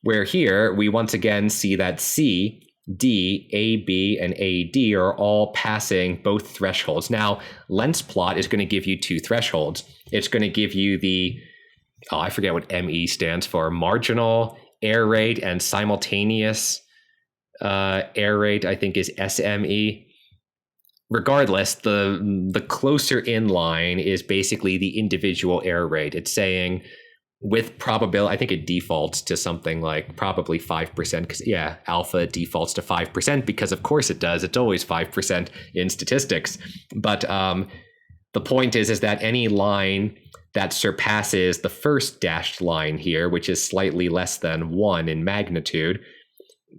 where here we once again see that C, D, AB, and AD are all passing both thresholds. Now, lens plot is going to give you two thresholds. It's going to give you the, I forget what ME stands for, marginal error rate, and simultaneous error rate, I think, is SME. Regardless, the closer in line is basically the individual error rate. It's saying with probability, I think it defaults to something like probably 5%, because yeah, alpha defaults to 5%, because of course it does. It's always 5% in statistics. But the point is that any line that surpasses the first dashed line here, which is slightly less than 1 in magnitude,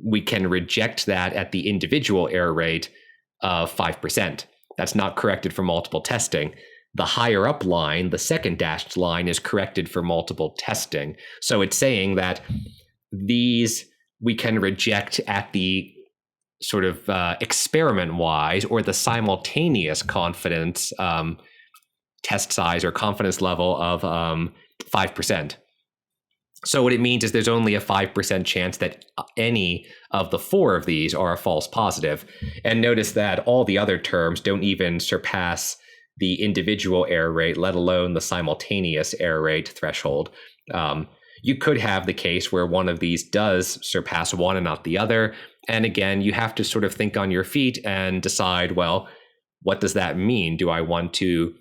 we can reject that at the individual error rate of 5%. That's not corrected for multiple testing. The higher up line, the second dashed line, is corrected for multiple testing. So it's saying that these we can reject at the sort of experiment-wise or the simultaneous confidence test size or confidence level of 5%. So what it means is there's only a 5% chance that any of the four of these are a false positive. And notice that all the other terms don't even surpass the individual error rate, let alone the simultaneous error rate threshold. You could have the case where one of these does surpass one and not the other. And again, you have to sort of think on your feet and decide, well, what does that mean? Do I want to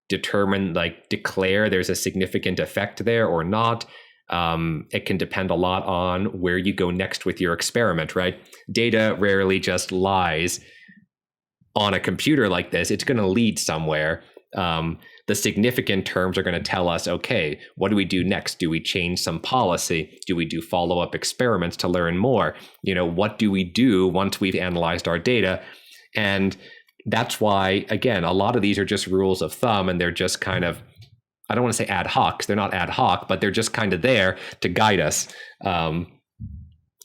determine, like declare there's a significant effect there or not? It can depend a lot on where you go next with your experiment, right? Data rarely just lies on a computer like this. It's going to lead somewhere. The significant terms are going to tell us, okay, what do we do next? Do we change some policy? Do we do follow-up experiments to learn more? You know, what do we do once we've analyzed our data? And that's why, again, a lot of these are just rules of thumb, and they're just kind of, I don't want to say ad hoc, 'cause they're not ad hoc, but they're just kind of there to guide us.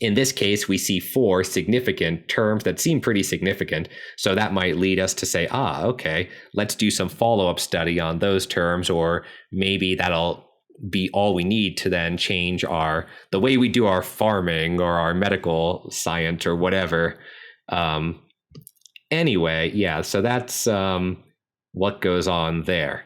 In this case, we see four significant terms that seem pretty significant. So that might lead us to say, okay, let's do some follow-up study on those terms, or maybe that'll be all we need to then change the way we do our farming or our medical science or whatever. Anyway, yeah, so that's what goes on there.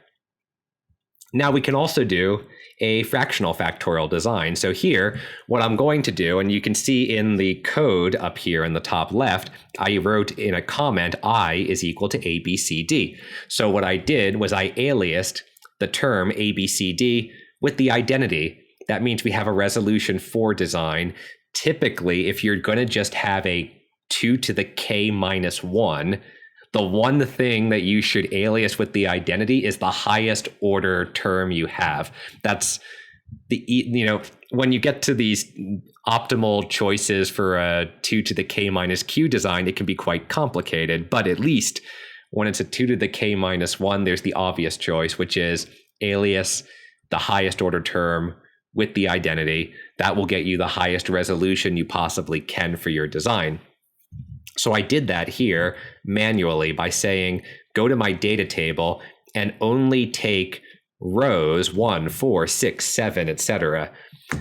Now we can also do a fractional factorial design. So here, what I'm going to do, and you can see in the code up here in the top left, I wrote in a comment, I is equal to ABCD. So what I did was I aliased the term ABCD with the identity. That means we have a resolution 4 design. Typically, if you're going to just have a 2 to the k minus 1, the one thing that you should alias with the identity is the highest order term you have. That's when you get to these optimal choices for a 2 to the k minus q design, it can be quite complicated. But at least when it's a 2 to the k minus 1, there's the obvious choice, which is alias the highest order term with the identity. That will get you the highest resolution you possibly can for your design. So I did that here manually by saying, go to my data table and only take rows 1, 4, 6, 7, etc.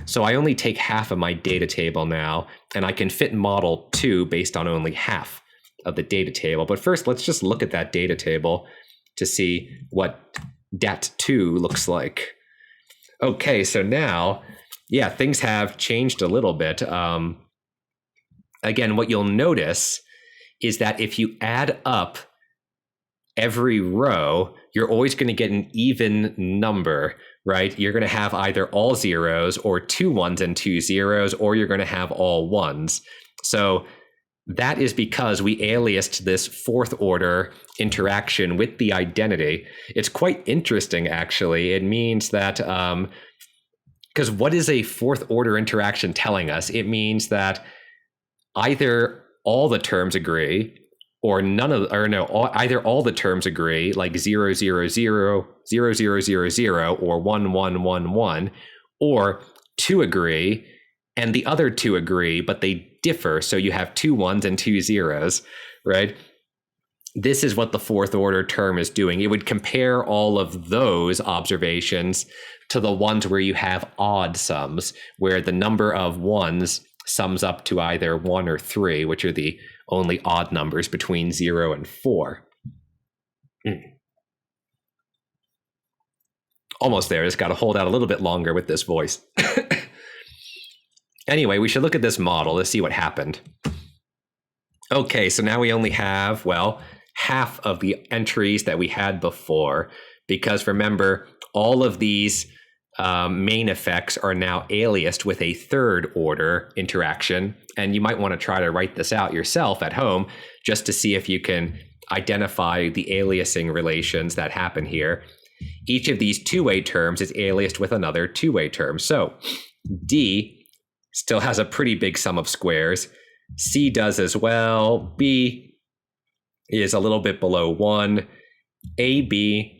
So I only take half of my data table now, and I can fit model 2 based on only half of the data table. But first, let's just look at that data table to see what DAT2 looks like. Okay, so now, yeah, things have changed a little bit. Again, what you'll notice is that if you add up every row, you're always going to get an even number, right? You're going to have either all zeros or 2 1s and 2 zeros, or you're going to have all 1s. So that is because we aliased this 4th order interaction with the identity. It's quite interesting, actually. It means that, because what is a 4th order interaction telling us? It means that either all the terms agree, or none of, or no, either all the terms agree, like 0, 0, 0, 0, 0, 0, 0, or 1, 1, 1, 1, or two agree and the other two agree, but they differ. So you have 2 1s and 2 0s, right? This is what the fourth order term is doing. It would compare all of those observations to the ones where you have odd sums, where the number of ones sums up to either 1 or 3, which are the only odd numbers between 0 and 4. Almost there. Just got to hold out a little bit longer with this voice. Anyway, we should look at this model to see what happened. Okay, so now we only have, well, half of the entries that we had before, because remember, all of these main effects are now aliased with a third order interaction. And you might want to try to write this out yourself at home just to see if you can identify the aliasing relations that happen here. Each of these two-way terms is aliased with another two-way term. So D still has a pretty big sum of squares. C does as well. B is a little bit below 1. AB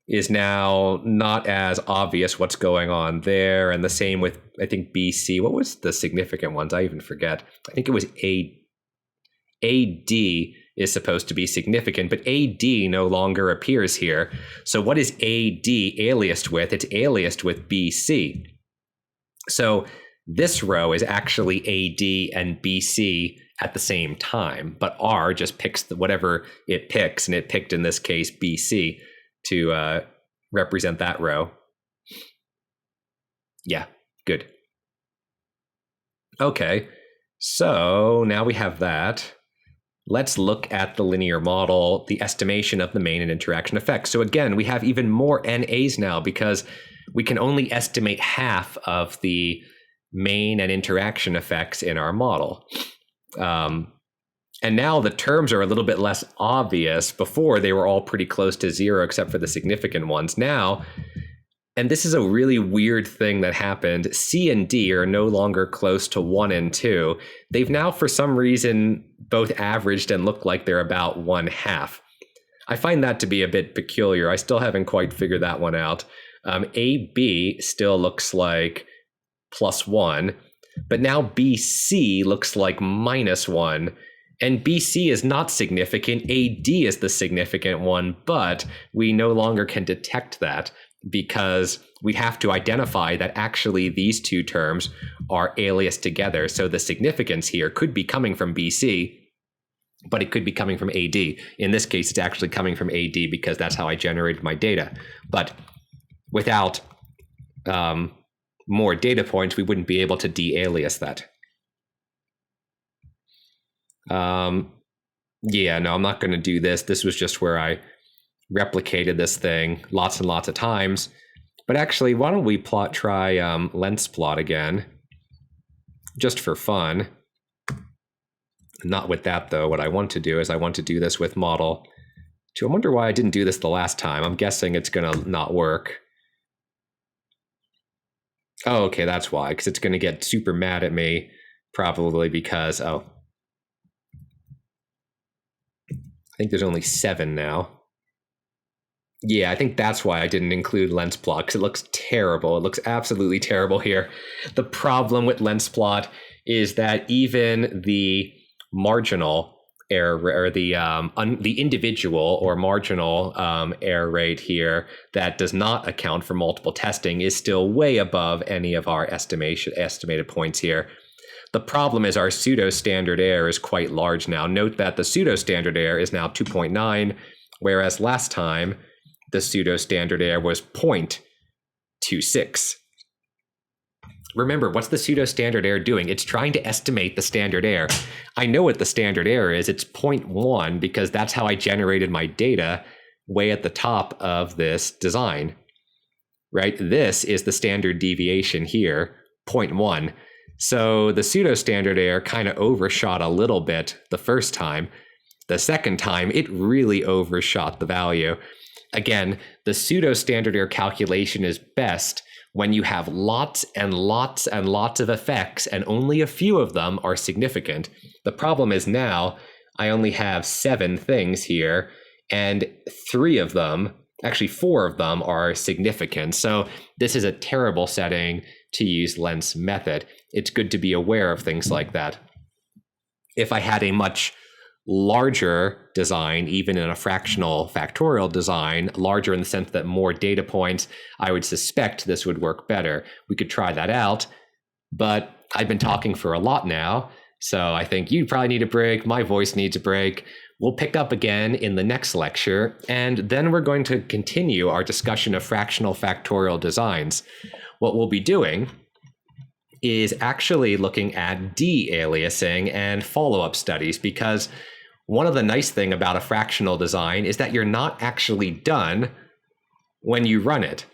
is now not as obvious what's going on there. And the same with, I think, BC. What was the significant ones? I even forget. I think it was AD is supposed to be significant, but AD no longer appears here. So what is AD aliased with? It's aliased with BC. So this row is actually AD and BC at the same time, but R just picks whatever it picks, and it picked, in this case, BC to represent that row. Yeah, good. Okay, so now we have that. Let's look at the linear model, the estimation of the main and interaction effects. So again, we have even more NAs now because we can only estimate half of the main and interaction effects in our model. And now the terms are a little bit less obvious. Before, they were all pretty close to 0 except for the significant ones. Now, and this is a really weird thing that happened, C and D are no longer close to 1 and 2. They've now, for some reason, both averaged and look like they're about 1/2. I find that to be a bit peculiar. I still haven't quite figured that one out. AB still looks like +1, but now BC looks like -1. And BC is not significant. AD is the significant one, but we no longer can detect that because we have to identify that actually these two terms are aliased together. So the significance here could be coming from BC, but it could be coming from AD. In this case, it's actually coming from AD because that's how I generated my data. But without more data points, we wouldn't be able to de-alias that. Yeah, no, I'm not going to do this. This was just where I replicated this thing lots and lots of times. But actually, why don't we try lens plot again, just for fun. Not with that, though. What I want to do is I want to do this with model 2. I wonder why I didn't do this the last time. I'm guessing it's going to not work. Oh, okay, that's why, because it's going to get super mad at me, probably because, oh, I think there's only 7 now. Yeah, I think that's why I didn't include lens plot, because it looks terrible. It looks absolutely terrible here. The problem with lens plot is that even the marginal error, or the individual or marginal error rate here that does not account for multiple testing is still way above any of our estimated points here. The problem is our pseudo-standard error is quite large now. Note that the pseudo-standard error is now 2.9, whereas last time the pseudo-standard error was 0.26. Remember, what's the pseudo-standard error doing? It's trying to estimate the standard error. I know what the standard error is. It's 0.1 because that's how I generated my data way at the top of this design, right? This is the standard deviation here, 0.1. So the pseudo-standard error kind of overshot a little bit the first time. The second time, it really overshot the value. Again, the pseudo-standard error calculation is best when you have lots and lots and lots of effects and only a few of them are significant. The problem is now I only have 7 things here, and 3 of them, actually 4 of them, are significant. So this is a terrible setting to use lengths method. It's good to be aware of things like that. If I had a much larger design, even in a fractional factorial design, larger in the sense that more data points, I would suspect this would work better. We could try that out, but I've been talking for a lot now, so I think you probably need a break. My voice needs a break. We'll pick up again in the next lecture, and then we're going to continue our discussion of fractional factorial designs. What we'll be doing is actually looking at de-aliasing and follow-up studies, because one of the nice things about a fractional design is that you're not actually done when you run it.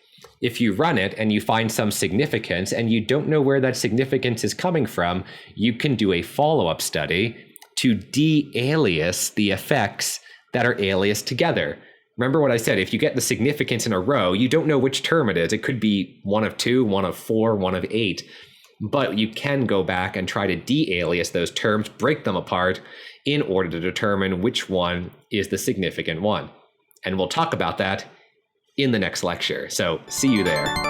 If you run it and you find some significance and you don't know where that significance is coming from, you can do a follow-up study to de-alias the effects that are aliased together. Remember what I said, if you get the significance in a row, you don't know which term it is. It could be 1 of 2, 1 of 4, 1 of 8. But you can go back and try to de-alias those terms, break them apart in order to determine which one is the significant one. And we'll talk about that in the next lecture. So see you there.